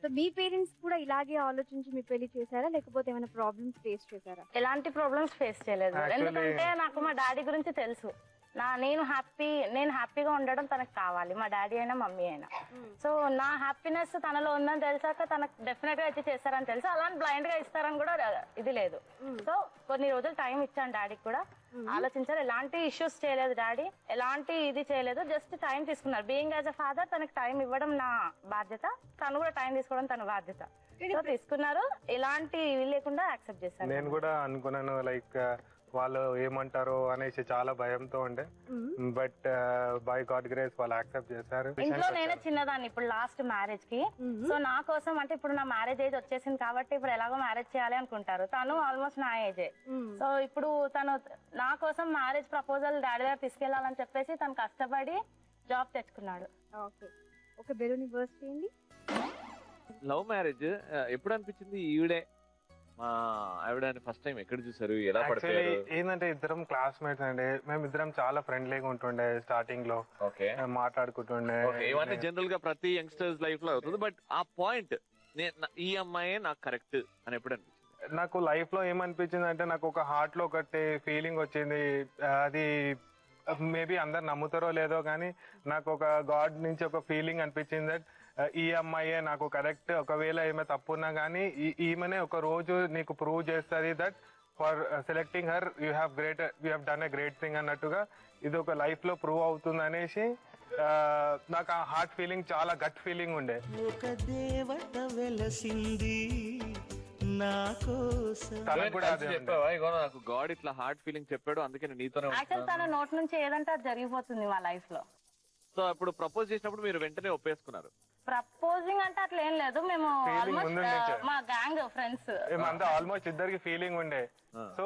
సో మీ పేరెంట్స్ కూడా ఇలాగే ఆలోచించి మీ పెళ్లి చేశారా లేకపోతే ఏమైనా ప్రాబ్లమ్స్ ఫేస్ చేశారా? ఎలాంటి ప్రాబ్లమ్స్ ఫేస్ చేయలేదు. Actually- ఎందుకంటే నాకు మా డాడీ గురించి తెలుసు. నేను హ్యాపీగా ఉండడం తనకు కావాలి, మా డాడీ అయినా మమ్మీ అయినా. సో నా హ్యాపీనెస్ తనలో ఉందని తెలిసాక తనకు డెఫినెట్ గా ఇచ్చి చేస్తారని తెలుసు. అలా బ్లైండ్ గా ఇస్తారని కూడా ఇది లేదు. సో కొన్ని రోజులు టైం ఇచ్చాను డాడీకి కూడా. ఆలోచించారు. ఎలాంటి ఇష్యూస్ చేయలేదు డాడీ, ఎలాంటి ఇది చేయలేదు. జస్ట్ టైం తీసుకున్నారు. బీయింగ్ యాజ్ అ ఫాదర్ తనకి టైం ఇవ్వడం నా బాధ్యత, తను కూడా టైం తీసుకోవడం తన బాధ్యత. సో తీసుకున్నారు. ఎలాంటి ఇవి లేకుండా యాక్సెప్ట్ చేశారు. నేను కూడా అనుకున్నాను లైక్ వాళ్ళు ఏమంటారో అనేసి చాలా భయంతో ఉండే. బట్ బై గాడ్ గ్రేస్ వాళ్ళు యాక్సెప్ట్ చేశారు. ఇంట్లో నేనే చిన్నదాన్ని ఇప్పుడు లాస్ట్ మ్యారేజ్ కి. సో నా కోసం అంటే ఇప్పుడు నా మ్యారేజ్ ఏజ్ వచ్చేసింది కాబట్టి ఇప్పుడు ఎలాగో మ్యారేజ్ చేయాలి అనుకుంటారు. తను ఆల్మోస్ట్ నా ఏజే. సో ఇప్పుడు తను నా కోసం మ్యారేజ్ ప్రపోజల్ డాడీ దగ్గర తీసుకెళ్లాలని చెప్పేసి తను కష్టపడి జాబ్ తెచ్చుకున్నాడు. ఓకే, ఒక బెలూని బర్స్ట్ చేయండి. లవ్ మ్యారేజ్ ఎప్పుడు అనిపించింది? ఈవిడే మా ఆవిడ ఫస్ట్ టైం ఎక్కడ చూసారు? ఎలా యాక్చువల్లీ పడతారు? ఏంటంటే ఇద్దరం క్లాస్మేట్స్ అండి. మేము ఇద్దరం చాలా ఫ్రెండ్లీగా ఉంటుండే స్టార్టింగ్ లో. ఓకే, మాట్లాడుకుంటుండే. ఇవన్నీ జనరల్ గా ప్రతి యంగ్స్టర్స్ లైఫ్ లో అవుతుంది. బట్ ఆ పాయింట్ ఈ అమ్మాయి నాకు కరెక్ట్ అని ఎప్పుడు అనిపించింది? నాకు లైఫ్ లో ఏమనిపించింది అంటే నాకు ఒక హార్ట్ లో ఒకటి ఫీలింగ్ వచ్చింది. అది మేబీ అందరు నమ్ముతారో లేదో కానీ నాకు ఒక గాడ్ నుంచి ఒక ఫీలింగ్ అనిపించింది దట్ ఈ అమ్మాయే నాకు కరెక్ట్. ఒకవేళ ఏమైనా తప్పున్నా కానీ ఈమెనే ఒక రోజు నీకు ప్రూవ్ చేస్తుంది that for selecting her you have done a great thing అన్నట్టుగా ఇది ఒక లైఫ్ లో ప్రూవ్ అవుతుంది అనేసి నాకు ఆ హార్ట్ ఫీలింగ్ చాలా గట్ ఫీలింగ్ ఉండే. ఒక దేవత వెలసింది నా కోసం. తనకు కూడా అదే ఉండే. చెప్పావా ఇగో నాకు గాడ్ ఇట్లా హార్ట్ ఫీలింగ్ చెప్పాడు అందుకే నేను నీతోనే యాక్చువల్ తన నోట్ నుంచి ఏదంటే అది జరిగిపోతుంది మా లైఫ్ లో. సో అప్పుడు ప్రపోజ్ చేసినప్పుడు మీరు వెంటనే ఒప్పేసుకున్నారు? ప్రపోజింగ్ అంటే అట్లా ఏం లేదు. మేము Feeling ముందు నుంచే. ఆల్మోస్ట్ మా గ్యాంగ్ ఫ్రెండ్స్ మేమంతా ఆల్మోస్ట్ ఇద్దరికి ఫీలింగ్ ఉండే. సో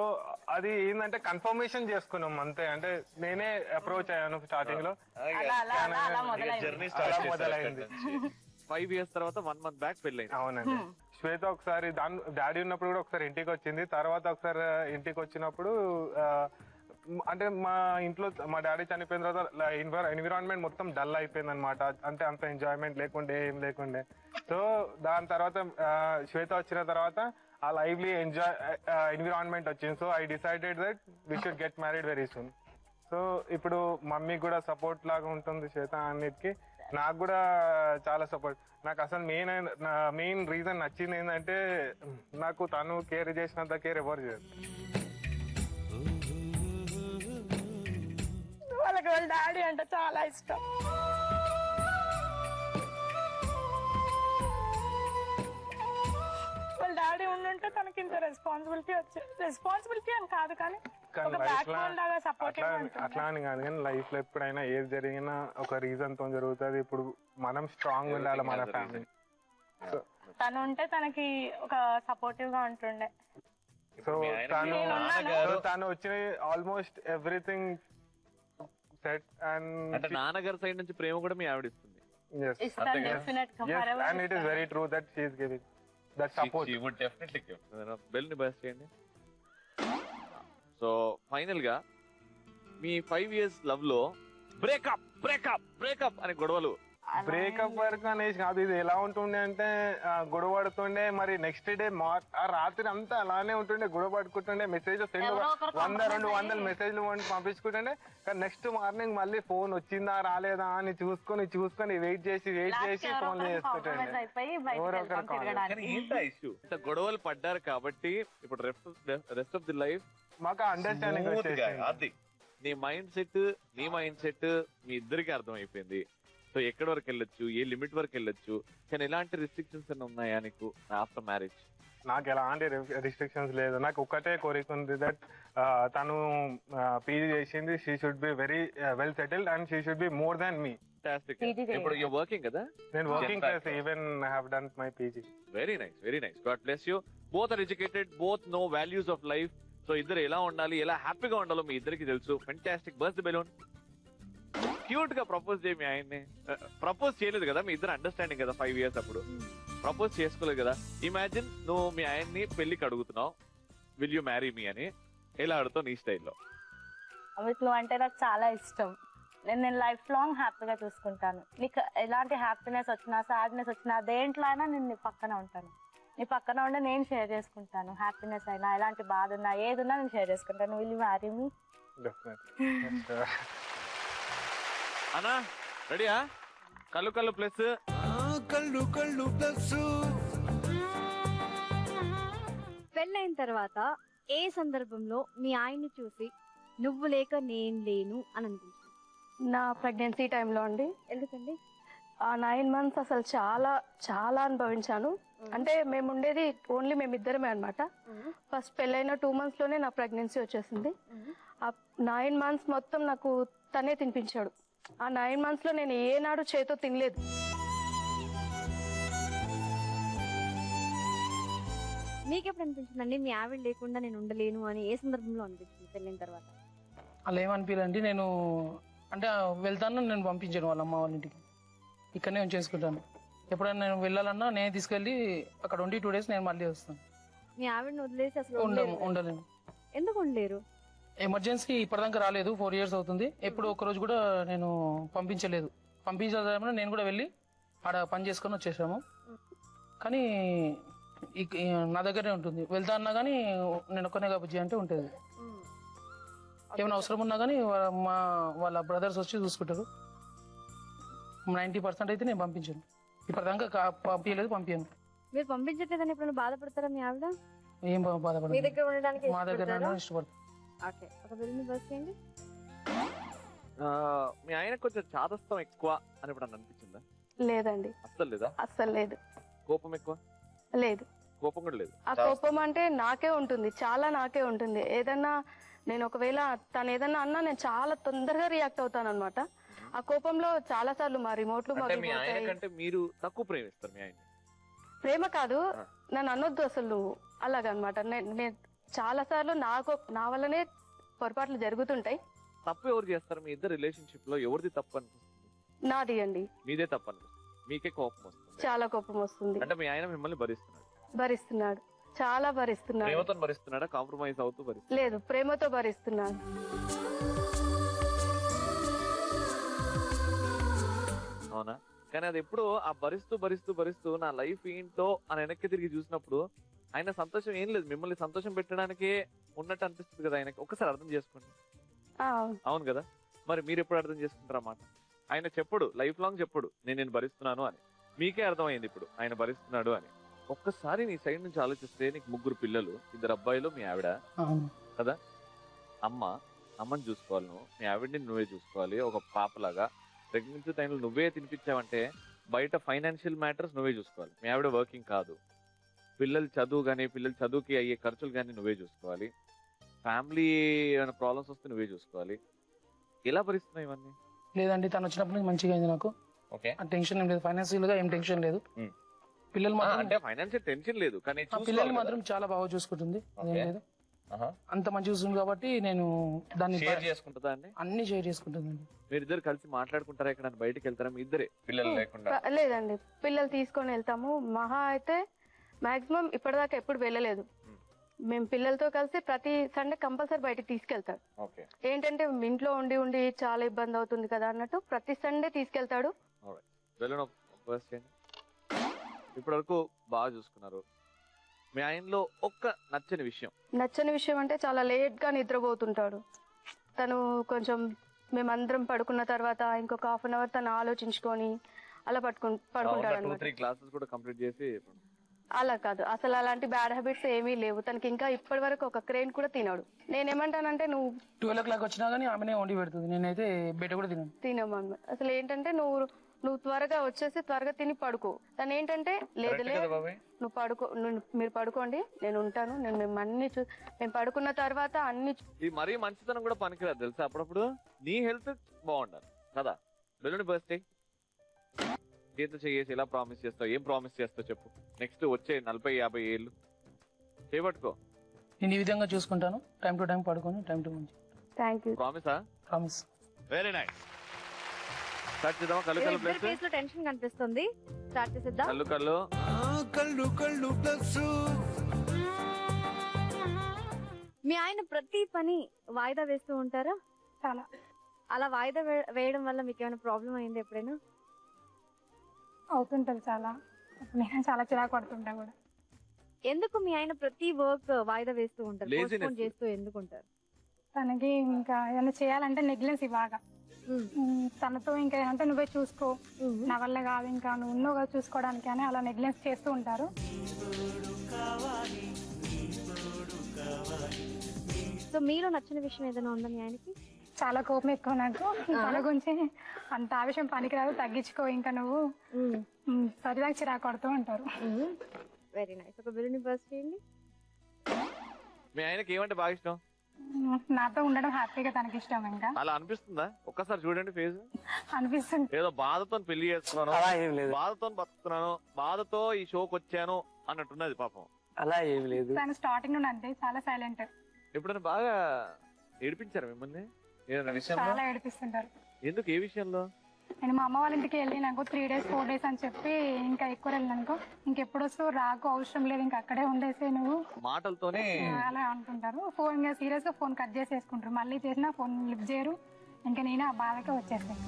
అది ఏంటంటే కన్ఫర్మేషన్ చేసుకున్నాం అంతే. అంటే నేనే అప్రోచ్ అయ్యాను స్టార్టింగ్ లో. అలా అలా అలా అలా మొదలైంది. జర్నీ అలా మొదలైంది. 5 years తర్వాత 1 month బ్యాక్ పెళ్ళైంది. అవునండి. శ్వేత ఒకసారి డాడీ ఉన్నప్పుడు కూడా ఒకసారి ఇంటికి వచ్చింది. తర్వాత ఒకసారి ఇంటికి వచ్చినప్పుడు అంటే మా ఇంట్లో మా డాడీ చనిపోయిన తర్వాత ఎన్విరాన్మెంట్ మొత్తం డల్ అయిపోయింది అనమాట. అంటే అంత ఎంజాయ్మెంట్ లేకుండే ఏం లేకుండే. సో దాని తర్వాత శ్వేత వచ్చిన తర్వాత ఆ లైవ్లీ ఎన్విరాన్మెంట్ వచ్చింది. So I decided that we should get married very soon. So ఇప్పుడు మమ్మీకి కూడా సపోర్ట్ లాగా ఉంటుంది శ్వేత అన్నిటికీ. నాకు కూడా చాలా సపోర్ట్. నాకు అసలు మెయిన్ రీజన్ నచ్చింది ఏంటంటే నాకు తను కేర్ చేసినంత కేర్ ఎవరు చేయరు. వాళ్ళకి వాళ్ళ డాడీ అంటే చాలా ఇష్టం. వాళ్ళ డాడీ ఉండుంటే తనకి ఇంత రెస్పాన్సిబిలిటీ అని కాదు కానీ ఒక బ్యాక్ బోన్ లాగా సపోర్టివ్ అట్లా అని కాదు కానీ లైఫ్ లో ఎప్పుడైనా ఏది జరిగినా ఒక రీజన్ తో జరుగుతుంది. ఇప్పుడు మనం స్ట్రాంగ్ ఉండాలి మన ఫ్యామిలీ. తను ఉంటే తనకి ఒక సపోర్టివ్ గా ఉంటుండే. సో తను వచ్చి ఆల్మోస్ట్ ఎవ్రీథింగ్ సెట్. అంటే నాన్నగారి సైడ్ నుంచి ప్రేమ కూడా మీ ఆవిడ ఇస్తుంది. And it is very true that she is giving. That support. Bell ని బస్ చేయండి. సో ఫైనల్ గా మీ 5 years లవ్ లో బ్రేకప్ బ్రేకప్ బ్రేకప్ అనే గొడవలు. బ్రేకప్ వరకు అనేసి కాదు, ఇది ఎలా ఉంటుండే అంటే గొడవ పడుతుండే, మరి నెక్స్ట్ డే రాత్రి అంతా అలానే ఉంటుండే, గొడవ పడుకుంటుండే, మెసేజ్ 100-200 మెసేజ్లు పంపించుకుంటుండే. కానీ నెక్స్ట్ మార్నింగ్ మళ్ళీ ఫోన్ వచ్చిందా రాలేదా అని చూసుకొని వెయిట్ చేసి ఫోన్ చేసుకుంటుండే. కానీ ఏంటా ఇష్యూ? ఇంత గొడవలు పడ్డారు కాబట్టి ఇప్పుడు రెస్ట్ ఆఫ్ ది లైఫ్ మాకు అండర్స్టాండింగ్ అది నీ మైండ్ సెట్ మీ ఇద్దరికి అర్థమైపోయింది. సో ఎక్కడి వరకు వెళ్ళొచ్చు, ఏ లిమిట్ వరకు వెళ్ళొచ్చు, కానీ ఎలాంటి రిస్ట్రిక్షన్స్ అన్న ఉన్నాయా నీకు ఆఫ్టర్ మ్యారేజ్? నాకు ఎలాంటి రిస్ట్రిక్షన్స్ లేదు. నాకు ఒక్కటే కోరిక ఉంది, దట్ తను పీజీ చేసింది, she should be very well settled and she should be more than me. ఇప్పుడు you're working కదా? నేను working plus even I have done my PG. Very nice. God bless you. Both are educated, both know values of life. So ఇద్దరు ఎలా ఉండాలి, ఎలా హ్యాపీగా ఉండాలో మీ ఇద్దరికి తెలుసు. Fantastic. Birth the balloon. Cute గా ప్రపోజ్ చేయి మీ ఆయన్ని. ప్రపోజ్ చేయలేదు కదా, మీ ఇద్దరు అండర్స్టాండింగ్ కదా 5 years అప్పుడు. ప్రపోజ్ చేసుకోలేదు కదా. ఇమాజిన్ నువ్వు మీ ఆయన్ని పెళ్లికి అడుగుతున్నావు, విల్ యూ మ్యారీ మీ అని. ఎలా అడుగుతావు నీ స్టైల్లో? అమిత్, నువ్వు అంటే నాకు చాలా ఇష్టం. నేను లైఫ్ లాంగ్ హ్యాపీగా చూసుకుంటాను. నీకు ఎలాంటి హ్యాపీనెస్ వచ్చినా, సాడ్నెస్ వచ్చినా, దేంట్లో అయినా నేను నీ పక్కన ఉంటాను. నీ పక్కన ఉండి నేను షేర్ చేసుకుంటాను. హ్యాపీనెస్ అయినా, ఎలాంటి బాధ ఉన్నా, ఏదున్నా నేను షేర్ చేసుకుంటాను. Will you marry me? అన్నా రెడీయా? కళ్ళు ప్లస్ పెళ్ళైన తర్వాత ఏ సందర్భంలో మీ ఆయన్ని చూసి నువ్వు లేక నేను లేను అని అనిపించింది? నా ప్రెగ్నెన్సీ టైంలో అండి. ఎందుకండి? ఆ 9 months అసలు చాలా అనుభవించాను. అంటే మేము ఉండేది ఓన్లీ మేమిద్దరమే అనమాట. ఫస్ట్ పెళ్ళైన 2 months లోనే నా ప్రెగ్నెన్సీ వచ్చేసింది. ఆ 9 months మొత్తం నాకు తనే తినిపించాడు. ఆ 9 months లో నేను ఏనాడు చేతో తినలేదు. మీకెప్పుడు అనిపించిందండి మీ ఆవిడ లేకుండా నేను ఉండలేను అని? ఏ సందర్భంలో అనిపించింది పెళ్ళైన తర్వాత? అలా ఏమనిపించండి, నేను అంటే వెళ్తాను, నేను పంపించాను వాళ్ళ అమ్మ వాళ్ళ ఇంటికి, ఇక్కడనే చేసుకుంటాను. ఎప్పుడైనా నేను వెళ్ళాలన్నా నేను తీసుకెళ్ళి అక్కడ ఉండి 2 days నేను మళ్ళీ వస్తాను. మీ ఆవిడని వదిలేసి అసలు ఉండలేను. ఎందుకు ఉండలేరు? ఎమర్జెన్సీ ఇప్పటిదాకా రాలేదు, 4 years అవుతుంది. ఎప్పుడు ఒక్కరోజు కూడా నేను పంపించలేదు. పంపించాలని నేను కూడా వెళ్ళి ఆడ పని చేసుకొని వచ్చేసాము. కానీ నా దగ్గరే ఉంటుంది. వెళ్తా అన్నా కానీ నేను ఒక్కనే కాబట్టి అంటే ఉంటుంది. ఏమైనా అవసరం ఉన్నా కానీ వాళ్ళ బ్రదర్స్ వచ్చి చూసుకుంటారు. 90% అయితే నేను పంపించాను. ఇప్పటిదాకా పంపించాను. మీరు పంపించట్లేదని ఎప్పుడైనా బాధపడతారా మీ ఆవిడ? ఏం బాధపడదు, మీ దగ్గర ఉండడానికి మా దగ్గర ఇష్టపడతాను. ఓకే, ఒక బిల్ని బస్ చేయండి. మీ ఆయన కొంచెం చాదస్తం ఎక్కువ అని ఇప్పుడు అనిపించిందా? లేదండి, అస్సలు లేదా? అస్సలు లేదు. కోపం ఎక్కువ? లేదు. కోపం కూడా లేదు. ఆ కోపం అంటే నాకే ఉంటుంది, చాలా నాకే ఉంటుంది. ఏదన్నా నేను ఒకవేళ తను ఏదన్నా అన్నా నేను చాలా తొందరగా రియాక్ట్ అవుతాను అనమాట. ఆ కోపంలో చాలా సార్లు మా రిమోట్లు కంటే మీరు తక్కువ ప్రేమిస్తారు మీ ఆయన? ప్రేమ కాదు, నన్ను అనొద్దు అసలు అలాగనమాట. నేను చాలా సార్లు నా వల్లనే పొరపాట్లు జరుగుతుంటాయి. తప్పు ఎవరు చేస్తారు మీ ఇద్దరు రిలేషన్షిప్ లో? ఎవరిది తప్పు అనిపిస్తుంది? నాది అండి. మీదే తప్పు అనిపిస్తుంది? మీకే కోపం వస్తుంది? చాలా కోపం వస్తుంది. అంటే మీ ఆయన మిమ్మల్ని భరిస్తున్నాడు, చాలా భరిస్తున్నాడు. ప్రేమతో భరిస్తున్నాడా, కాంప్రమైజ్ అవుతూ భరిస్తున్నాడా? లేదు, ప్రేమతో భరిస్తున్నాడు. అవునా? కానీ అది ఎప్పుడు ఆ భరిస్తూ నా లైఫ్ ఏంటో అని వెనక్కి తిరిగి చూసినప్పుడు ఆయన సంతోషం ఏం లేదు, మిమ్మల్ని సంతోషం పెట్టడానికే ఉన్నట్టు అనిపిస్తుంది కదా ఆయనకి. ఒక్కసారి అర్థం చేసుకోండి. అవును కదా? మరి మీరు ఎప్పుడు అర్థం చేసుకుంటారన్నమాట? ఆయన చెప్పడు, లైఫ్ లాంగ్ చెప్పడు నేను భరిస్తున్నాను అని. మీకే అర్థమైంది ఇప్పుడు ఆయన భరిస్తున్నాడు అని. ఒక్కసారి నీ సైడ్ నుంచి ఆలోచిస్తే నీకు 3 పిల్లలు, 2 అబ్బాయిలు, మీ ఆవిడ కదా. అమ్మని చూసుకోవాలి నువ్వు, మీ ఆవిడని నువ్వే చూసుకోవాలి ఒక పాపలాగా. ప్రెగ్నెన్సీ టైంలో నువ్వే తినిపించావంటే బయట ఫైనాన్షియల్ మ్యాటర్స్ నువ్వే చూసుకోవాలి. మీ ఆవిడ వర్కింగ్ కాదు. పిల్లల చదువుకి అయ్యే ఖర్చులు కానీ నువ్వే చూసుకోవాలి. ఫ్యామిలీ ఏమైనా ప్రాబ్లమ్స్ వస్తే నువ్వే చూసుకోవాలి. ఎలా భరిస్తున్నావు ఇవన్నీ? లేదండి, తను వచ్చినప్పటి నుంచి మంచిగా అయింది నాకు. టెన్షన్ ఏం లేదు, ఫైనాన్షియల్ గా ఏం టెన్షన్ లేదు. పిల్లలు అంటే ఫైనాన్షియల్ టెన్షన్ లేదు, కానీ పిల్లలు మాత్రం చాలా బాగా చూసుకుంటుంది. అదేం లేదు, అంత మంచి చూస్తుంది కాబట్టి నేను దాన్ని షేర్ చేసుకుంటుందా అండి? అన్ని షేర్ చేసుకుంటుందండి. మీరిద్దరు కలిసి మాట్లాడుకుంటారా? ఎక్కడ బయటకు వెళ్తారా మీ ఇద్దరే? పిల్లలు లేకుండా? లేదండి, పిల్లలు తీసుకొని వెళ్తాము. మహా అయితే మాక్సిమం ఇప్పటిదాకా ఎప్పుడు వెళ్ళలేదు. మేము పిల్లలతో కలిసి ప్రతి సండే కంపల్సరీ బయటికి తీసుకెళ్తాడు. ఓకే, ఏంటంటే ఇంట్లో ఉండి ఉండి చాలా ఇబ్బంది అవుతుంది కదా అన్నట్టు ప్రతి సండే తీసుకెళ్తాడు. బెలూన్ బర్స్ట్ చేయండి. ఇప్పటి వరకు బాగా చూసుకున్నారు. మీ ఆయనలో ఒక్క నచ్చని విషయం అంటే చాలా లేట్ గా నిద్రపోతుంటాడు. తను కొంచెం మేమందరం పడుకున్న తర్వాత ఇంకొక హాఫ్ అన్ అవర్ తను ఆలోచించుకొని అలా పడుకుంటాడు అనమాట. 2-3 క్లాసెస్ కూడా కంప్లీట్ చేసి. అలా కాదు, అసలు అలాంటి బ్యాడ్ హ్యాబిట్స్ ఏమీ లేవు తనకి. ఇంకా ఇప్పటి వరకు ఒక క్రేన్ కూడా తినడు. నేనేమంటానంటే నువ్వు 12 o'clock వచ్చినా కానీ ఆమెనే వండి పెడుతుంది, నేనైతే బయట కూడా తినను. అసలు ఏంటంటే నువ్వు త్వరగా వచ్చేసి త్వరగా తిని పడుకో. తను ఏంటంటే లేదులే నువ్వు పడుకో, మీరు పడుకోండి నేను ఉంటాను, మేము అన్ని మేము పడుకున్న తర్వాత అన్ని. ఈ మరీ మంచితనం కూడా పనికిరాదు తెలుసా, అప్పుడప్పుడు నీ హెల్త్ బాగుండాలి కదా. బెలూన్ బర్త్డే చేత చేసి ఎలా ప్రామిస్ చేస్తావు, ఏం ప్రామిస్ చేస్తావు చెప్పు. నెక్స్ట్ వచ్చే 40-50 ఏళ్ళు చేపట్టుకో. నేను ఈ విధంగా చూసుకుంటాను, టైం టు టైం పడుకొని టైం టు మంచి. Thank you. ప్రామిసా? ప్రామిస్. Very nice. స్టార్ట్ చేద్దామా? కళ్ళు కళ్ళు ప్లస్. టెన్షన్ కనిపిస్తుంది. స్టార్ట్ చేద్దాం. కళ్ళు కళ్ళు కళ్ళు కళ్ళు ప్లస్. మీ ఆయన ప్రతి పని వాయిదా వేస్తూ ఉంటారా? చాలా. అలా వాయిదా వేయడం వల్ల మీకు ఏమైనా ప్రాబ్లం అయింది ఎప్పుడైనా? అవుతుంటది చాలా. నేను చాలా చిరాకు పడుతుంటా కూడా. ఎందుకు మీ ఆయన ప్రతి వర్క్ వాయిదా వేస్తూ ఉంటారు, Laziness. పోస్ట్పోన్ చేస్తూ ఎందుకు ఉంటారు? తనకి ఇంకా ఏమైనా చేయాలంటే నెగ్లెన్స్ బాగా. తనతో ఇంకా అంటే నువ్వే చూసుకో, నా వల్ల కాదు, ఇంకా నువ్వు ఉన్నావు కదా చూసుకోవడానికి అని అలా నెగ్లెన్స్ చేస్తూ ఉంటారు. సో మీలో నచ్చిన విషయం ఏదైనా ఉందా మీ ఆయనకి? చాలా కోపం ఎక్కువ నాకు. తన గురించి అంత ఆవేశం పనికిరాదు, తగ్గించుకో ఇంకా నువ్వు, సరిదాకా చిరాకు పడుతూ ఉంటారు. Very nice. ఒక బెలూన్ బర్స్ట్ చేయండి. మీ ఆయనకి ఏమంటే బాగా ఇష్టం? నాతో ఉండడం హ్యాపీగా తనకి ఇష్టం. ఇంకా అలా అనిపిస్తుందా? ఒక్కసారి చూడండి ఫేస్. అనిపిస్తుంది. ఏదో బాధతో పెళ్లి చేస్తున్నాను, అలా ఏం లేదు, బాధతో బతుకుతున్నాను, బాధతో ఈ షోకి వచ్చాను అన్నట్టున్నది పాపం. అలా ఏం లేదు. తను స్టార్టింగ్ నుండి అంతే, చాలా సైలెంట్. ఎప్పుడైనా బాగా ఏడిపించారు మిమ్మల్ని ఏదైనా విషయంలో? చాలా ఏడిపిస్తుంటారు. ఎందుకు, ఏ విషయంలో? నేను మా అమ్మ వాళ్ళ ఇంటికి వెళ్ళి నాకు 3 days 4 days అని చెప్పి ఇంకా ఎక్కువ వెళ్ళినానుకో, ఇంకెప్పుడు వస్తూ రాకు, అవసరం లేదు, ఇంకా అక్కడే ఉండేసి నువ్వు, మాటలతోనే అలా అంటుంటారు. ఫోన్ ఇంకా సీరియస్ గా ఫోన్ కట్ చేసేసుకుంటారు. మళ్ళీ చేసినా ఫోన్ లిఫ్ట్ చేయరు. ఇంకా నేను ఆ బాధకే వచ్చేస్తాను.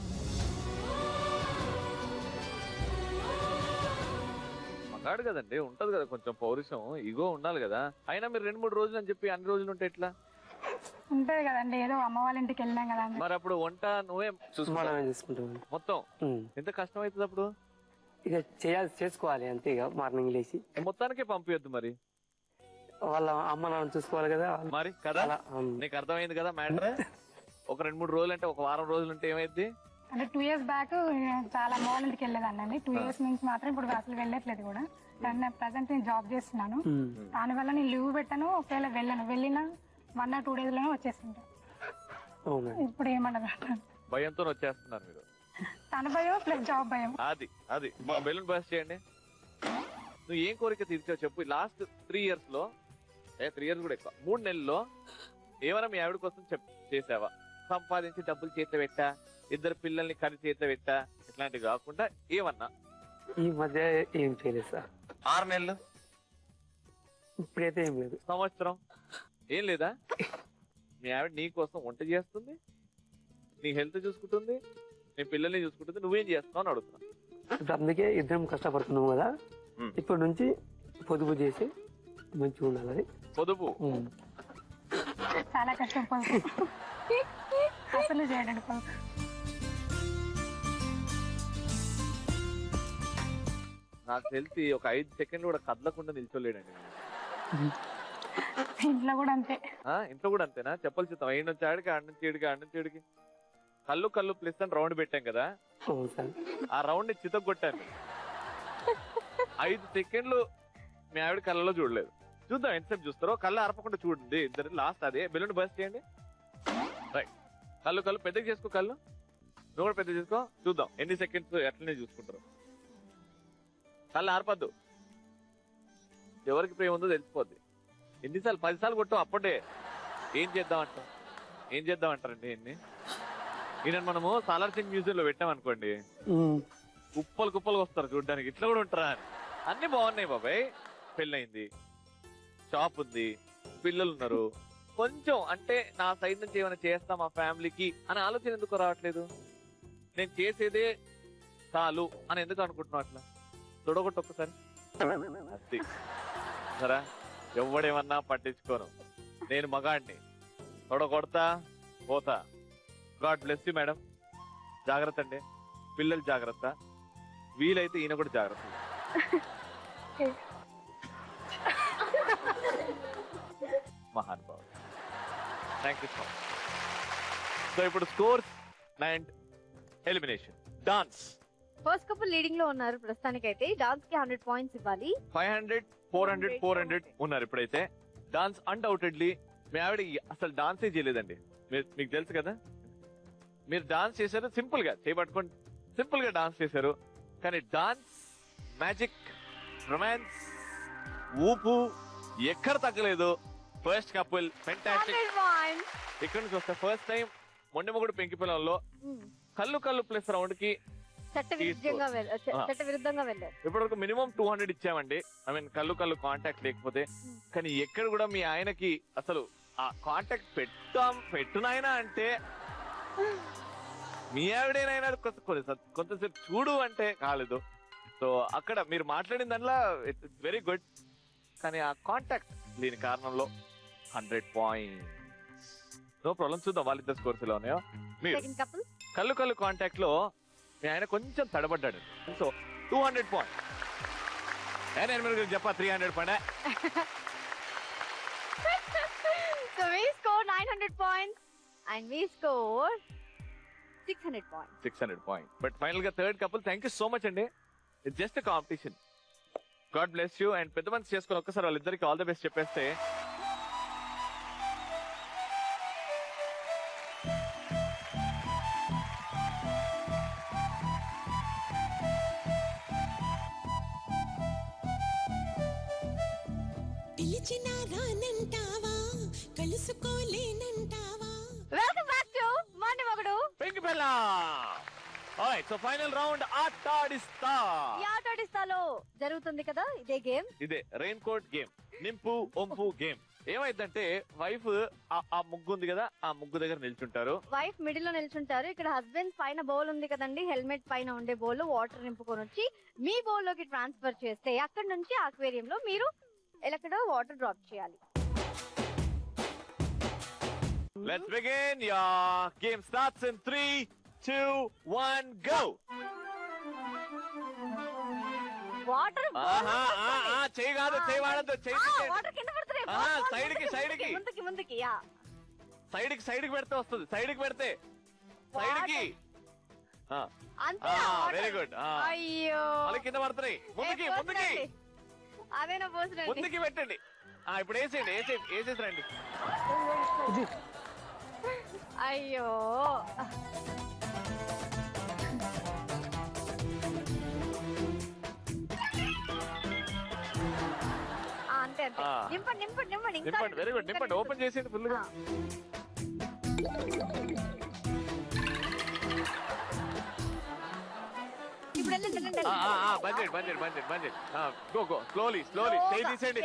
మగాడు కదండి, ఉంటది కదా కొంచెం పౌరుషం, ఇగో ఉండాలి కదా. అయినా మీరు 2-3 రోజులు అని చెప్పి అన్ని రోజులు ఉంటే ఎట్లా? ఉంటది కదండి, ఏదో అమ్మ వాళ్ళ ఇంటికి వెళ్ళినాం కదా. మరి అప్పుడు వంట నువ్వే మనమే చూసుకుంటాం మొత్తం. ఎంత కష్టం అవుతుంది అప్పుడు? ఇక చేసుకోవాలి అంతే. ఇక మార్నింగ్ లేచి మొత్తానికే పంపించద్దు మరి, వాళ్ళ అమ్మ నాన్న చూసుకోవాలి కదా మరి కదా. అలా. నీకు అర్థమైంది కదా మ్యాటర్. ఒక 2-3 రోజులు అంటే, ఒక వారం రోజులు ఉంటే ఏమైంది? అంటే 2 years బ్యాక్ చాలా అమ్మ వాళ్ళ ఇంటికి వెళ్ళేదాన్ని. 2 years నుంచి మాత్రం ఇప్పుడు అసలు వెళ్ళట్లేదు కూడా. ప్రజెంట్ నేను జాబ్ చేస్తున్నాను, దానివల్ల నేను లీవ్ పెట్టాను. ఒకవేళ వెళ్ళినా 1 or 2 days లోనే వచ్చేస్తుంటా. ఇప్పుడు ఏమన్నది భయంతో వచ్చేస్తున్నారు మీరు. తన భయం ప్లస్ జాబ్ భయం. అది బెలూన్ బర్స్ట్ చేయండి. నువ్వు ఏం కోరిక తీర్చావు చెప్పు. లాస్ట్ 3 years లో, 3 years కూడా ఎక్కువ, 3 నెలల్లో ఏమైనా మీ ఆవిడ కోసం చేసావా? సంపాదించి డబ్బులు చేత పెట్టా, 2 పిల్లల్ని కని చేత పెట్టా, ఇట్లాంటివి కాకుండా ఏమన్నా? ఈ మధ్య ఏం చేయలేదు సార్. 6 నెలలు ఇప్పుడైతే ఏం లేదు. సంవత్సరం ఏం లేదా? మీ ఆవిడ నీ కోసం వంట చేస్తుంది, నీ హెల్త్ చూసుకుంటుంది, నీ పిల్లల్ని చూసుకుంటుంది, నువ్వేం చేస్తున్నావు అని అడుగుతున్నా. ఇప్పుడు అందుకే ఇద్దరం కష్టపడుతున్నాం కదా, ఇప్పటి నుంచి పొదుపు చేసి మంచిగా ఉండాలని. పొదుపు చాలా కష్టం పొదుపు అసలు చేయడండి పొదుపు. నాకు తెలిసి ఒక 5 సెకండ్లు కూడా కదలకుండా నిల్చోలేడండి. ఇంట్లో కూడా అంతే. ఇంట్లో కూడా అంతేనా? చెప్పాలి చూద్దాం. ఏడు నుంచి ఆడికి, ఆడి నుంచి ఏడికి, ఆడి నుంచి ఏడికి. కళ్ళు కళ్ళు ప్లస్ అని రౌండ్ పెట్టాం కదా, ఆ రౌండ్ ని చితగొట్టాను. 5 సెకండ్లు మీ ఆవిడ కళ్ళలో చూడలేదు. చూద్దాం ఎంతసేపు చూస్తారో. కళ్ళు అరపకుండా చూడండి ఇద్దరు. లాస్ట్ అదే బెలూన్ బర్స్ట్ చేయండి. రైట్. కళ్ళు కళ్ళు పెద్దగా చేసుకో, కళ్ళు నువ్వు కూడా పెద్ద చేసుకో. చూద్దాం ఎన్ని సెకండ్స్ ఎట్లనే చూసుకుంటారు. కళ్ళు ఆర్పద్దు, ఎవరికి ప్రేమ ఉందో తెలిసిపోద్ది. ఎన్నిసార్లు 10 సార్లు కొట్టాం అప్పుడే. ఏం చేద్దామంటారండి ఈయన మనము సాలార్ సింగ్ మ్యూజియం లో పెట్టాం అనుకోండి, కుప్పలు కుప్పలు వస్తారు చూడడానికి. ఇట్లా కూడా ఉంటారా అని. అన్ని బాగున్నాయి బాబాయ్, పెళ్ళయింది, షాప్ ఉంది, పిల్లలు ఉన్నారు, కొంచెం అంటే నా సైడ్ నుంచి ఏమైనా చేస్తా మా ఫ్యామిలీకి అనే ఆలోచన ఎందుకు రావట్లేదు? నేను చేసేదే చాలు అని ఎందుకు అనుకుంటున్నావు? అట్లా తొడగొట్టు ఒక్కసారి. అది సరే, ఎవడేమన్నా పట్టించుకోను, నేను మగాడిని, తొడగొడతా పోతా. God bless you madam. జాగ్రత్త అండి, పిల్లలు జాగ్రత్త, వీలైతే ఈయన కూడా జాగ్రత్త. మహానుభావుడు. Thank you so much. So ఇప్పుడు scores and elimination. Dance first couple leading లో ఉన్నారు ప్రస్తుతానికి. అయితే డాన్స్ కి 100 పాయింట్స్ ఇవ్వాలి. 500, 400, 400 ఉన్నారు ఇప్పుడైతే. డాన్స్ అన్డౌటెడ్లీ మీ ఆవిడ అసలు డాన్సే చేయలేదండి. మీకు తెలుసు కదా, మీరు డాన్స్ చేశారు సింపుల్ గా, చేయబట్టుకోండి, సింపుల్ గా డాన్స్ చేశారు. కానీ డాన్స్, మ్యాజిక్, రొమాన్స్, ఊపు ఎక్కడ తగ్గలేదు. First couple fantastic. 100 పాయింట్స్. ఇక్కడ నుంచి వస్తే ఫస్ట్ టైం మొండెమగుడు పెంకి పొలంలో కళ్ళు ప్లస్ రౌండ్ కి చట్టవిరుద్ధంగా వెళ్ళారు. ఇప్పటివరకు మినిమం 200 ఇచ్చామండి. ఐ మీన్ కళ్ళు కాంటాక్ట్ లేకపోతే. కానీ ఎక్కడ కూడా మీ ఆయనకి అసలు ఆ కాంటాక్ట్ పెట్టునైనా అంటే మీ ఆవిడేనైనా కొంతసేపు చూడు అంటే కాలేదు. సో అక్కడ మీరు మాట్లాడిన దాంట్లో ఇట్స్ వెరీ గుడ్. కానీ ఆ కాంటాక్ట్ లేని కారణంలో 100 పాయింట్స్. No problem. చూద్దాం వాళ్ళిద్దరు స్కోర్స్ ఎలా ఉన్నాయో. మీరు కళ్ళు కాంటాక్ట్ లో మీ ఆయన కొంచెం తడబడ్డాడు. So 200 points. నేను మీరు చెప్పా 300 point. So we score 900 points and we score 600 points. 600 points. But final గా third couple. Thank you so much అండి. It's just competition. God bless you. And పెద్ద మనసు చేసుకుని ఒక్కసారి వాళ్ళిద్దరికి ఆల్ ద బెస్ట్ చెప్పేస్తే. పిలిచినా రానంటావా, కలుసుకోలేనంటావా. Welcome back to మొండెమగుడు పెంకి పిల్ల. Alright, so final round Atadista. ఈ ఆటాడిస్తాలో జరుగుతుంది కదా ఇదే గేమ్. ఇదే రెయిన్ కోట్ గేమ్, నింపు ఒంపు గేమ్. ఏమైందంటే వైఫ్ ఆ ముగ్గు ఉంది కదా, ఆ ముగ్గు దగ్గర నిల్చుంటారు. వైఫ్ మిడిల్ లో నిల్చుంటారు. ఇక్కడ హస్బెండ్ పైన బౌల్ ఉంది కదండి, హెల్మెట్ పైన ఉండే బౌల్ వాటర్ నింపుకొని వచ్చి మీ బౌల్ లోకి ట్రాన్స్ఫర్ చేస్తే అక్కడ నుంచి ఆక్వేరియం లో మీరు ఎక్కడో వాటర్ డ్రాప్ చేయాలి. Let's begin. Your game starts in 3, 2, 1, go. Water చేయి కాదు, చేయి వాడద్దు, చేయి వాటర్ కింద పడుతున్నాయి. ముందుకి యా సైడ్ కి పెడితే వస్తుంది. సైడ్ కి పెడితే సైడ్ కి. Very good. అయ్యో మళ్ళీ కింద పడుతున్నాయి. ముందుకి అదేనా పోసినండి. ముందుకి పెట్టండి. ఇప్పుడు వేసేసి రండి. అయ్యో అంతే నింపండి. Very good. నింపండి. ఓపెన్ చేసేది ఫుల్ గా. బడ్జెట్. Go slowly. చేయి తీసేయండి.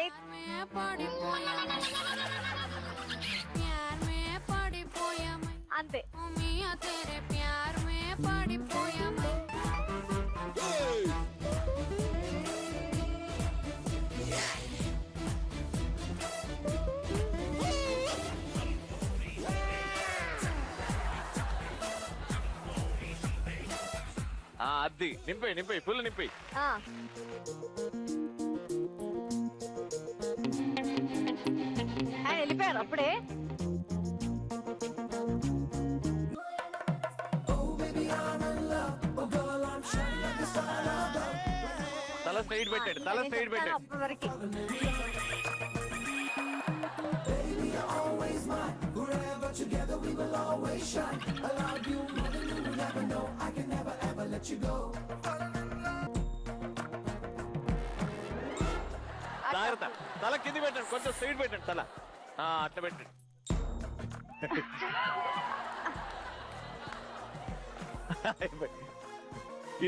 అంతే. అది నింపి ఫుల్ నింపి. వెళ్ళిపోయారు అప్పుడే. తల సైడ్ పెట్టండి. అప్పటి వరకు జాగ్రత్త. తల కింద పెట్టండి, కొంచెం సైడ్ పెట్టండి. తల అట్లా పెట్టండి.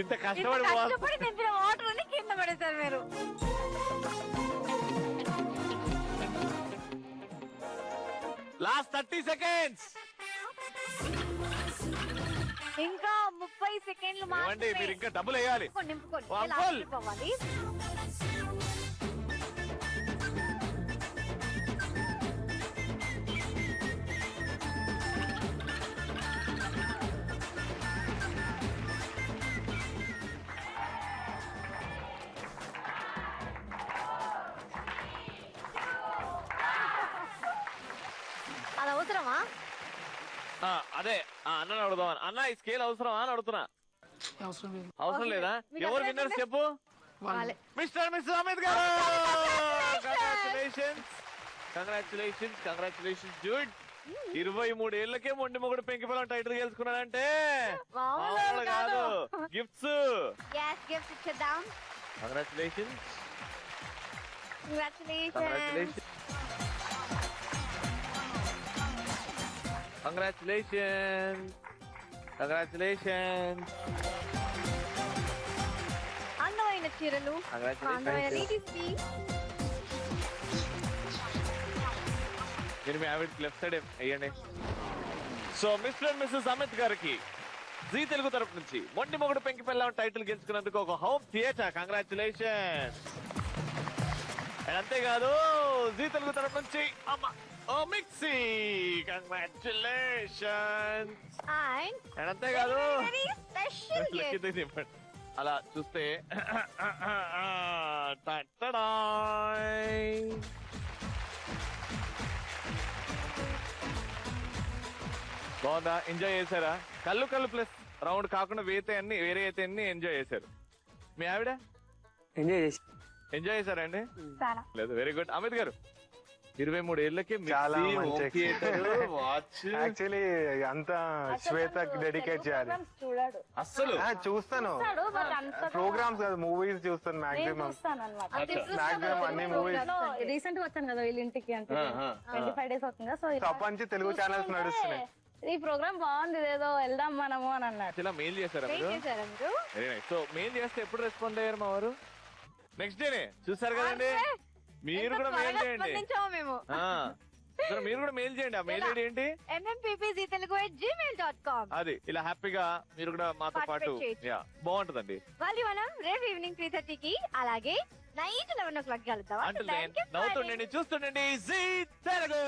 ఇంత కష్టపడి నింపిన వాటర్ అని కింద పడేశారు మీరు. Last 30 seconds. ఇంకా 30 సెకండ్లు ఏమండి మాత్రమే. మీరు ఇంకా డబ్బులు వేయాలి. నింపుకోండి One లాస్ట్ full. ట్రిప్ అవ్వాలి. అది అవసరమా? అదే అన్న అడుగుదాం. అన్న ఈ స్కేల్ అవసరమా అని అడుగుతున్నా. అవసరం లేదు. అవసరం లేదా? మీకు ఎవరు అర్థం విన్నర్స్ అవుతుందా? చెప్పు. వాళ్ళే. మిస్టర్ మిస్టర్ అమిత్ గారు. Congratulations congratulations dude. 23 ఏళ్లకే మొండి మొగుడు పెంకి పొలం టైటిల్ గెలుచుకున్నాడంటే మామూలు కాదు. గిఫ్ట్స్ Yes, gifts ఇచ్చేద్దాం. Congratulations Congratulations. Congratulations congratulations. అందమైన చీరలు, అందమైన లేడీస్కి. మీరు మీ ఆవిడ లెఫ్ట్ సైడ్ వేయండి. So mister and missus Amit గారికి జీ తెలుగు తరపు నుంచి మొండి మొగుడు పెంకి పెళ్ళాం టైటిల్ గెలుచుకున్నందుకు ఒక హోమ్ థియేటర్. కంగ్రాచులేషన్. అంతేకాదు జీ తెలుగు తరపు నుంచి అమ్మ ఓ మిక్సీ. కంగ్రాచులేషన్. And అంతేకాదు very special gift. అలా చూస్తే బాగుందా? ఎంజాయ్ చేశారా? కళ్ళు కళ్ళు ప్లస్ రౌండ్ కాకుండా వేరే అయితే అన్ని ఎంజాయ్ చేశారు. మీ ఆవిడ ఎంజాయ్ చేసి ఎంజాయ్ చేశారండి? చాలా. లేదు, వెరీ గుడ్. అమిత్ గారు 23 ఏళ్లకే చాలా మంచి వాచ్. యాక్చువల్లీ అంతా శ్వేత డెడికేట్ చేయాలి. చూడాడు. అస్సలు చూస్తాను చూస్తాడు, but అంత ప్రోగ్రామ్స్ కాదు, మూవీస్ చూస్తాను మాక్సిమం. చూస్తాను అనమాట. మాక్సిమం అన్ని మూవీస్. రీసెంట్ గా వచ్చాను కదా వీళ్ళ ఇంటికి, అంటే 25 days అవుతుంది కదా. సో తప్పంచి తెలుగు ఛానల్స్ నడుస్తున్నాయి. ఈ ప్రోగ్రామ్ బాగుంది, ఇదేదో వెళ్దాం మనము అని అన్నాడు. ఇలా మెయిల్ చేశారా Wait మీరు? చేశారా మీరు? Very nice. సో మెయిల్ చేస్తే ఎప్పుడు రెస్పాండ్ అయ్యారు మా వారు? నెక్స్ట్ డేనే చూసారు కదండి. మీరు ఎంత కూడా మెయిల్ త్వరగా చేయండి. స్పందించామో మేము. సరే, మీరు కూడా మెయిల్ చేయండి. ఆ మెయిల్ ఐడి ఏంటి? mmppztelugu@gmail.com. అది ఇలా హ్యాపీగా మీరు కూడా మాతో పాటు Participate చేయొచ్చు. యా బాగుంటుందండి. మళ్ళీ మనం రేపు ఈవినింగ్ 3:30కి అలాగే నైట్ 11 o'clock కలుద్దాం. అంటే నవ్వుతుండండి, చూస్తుండండి జీ తెలుగు.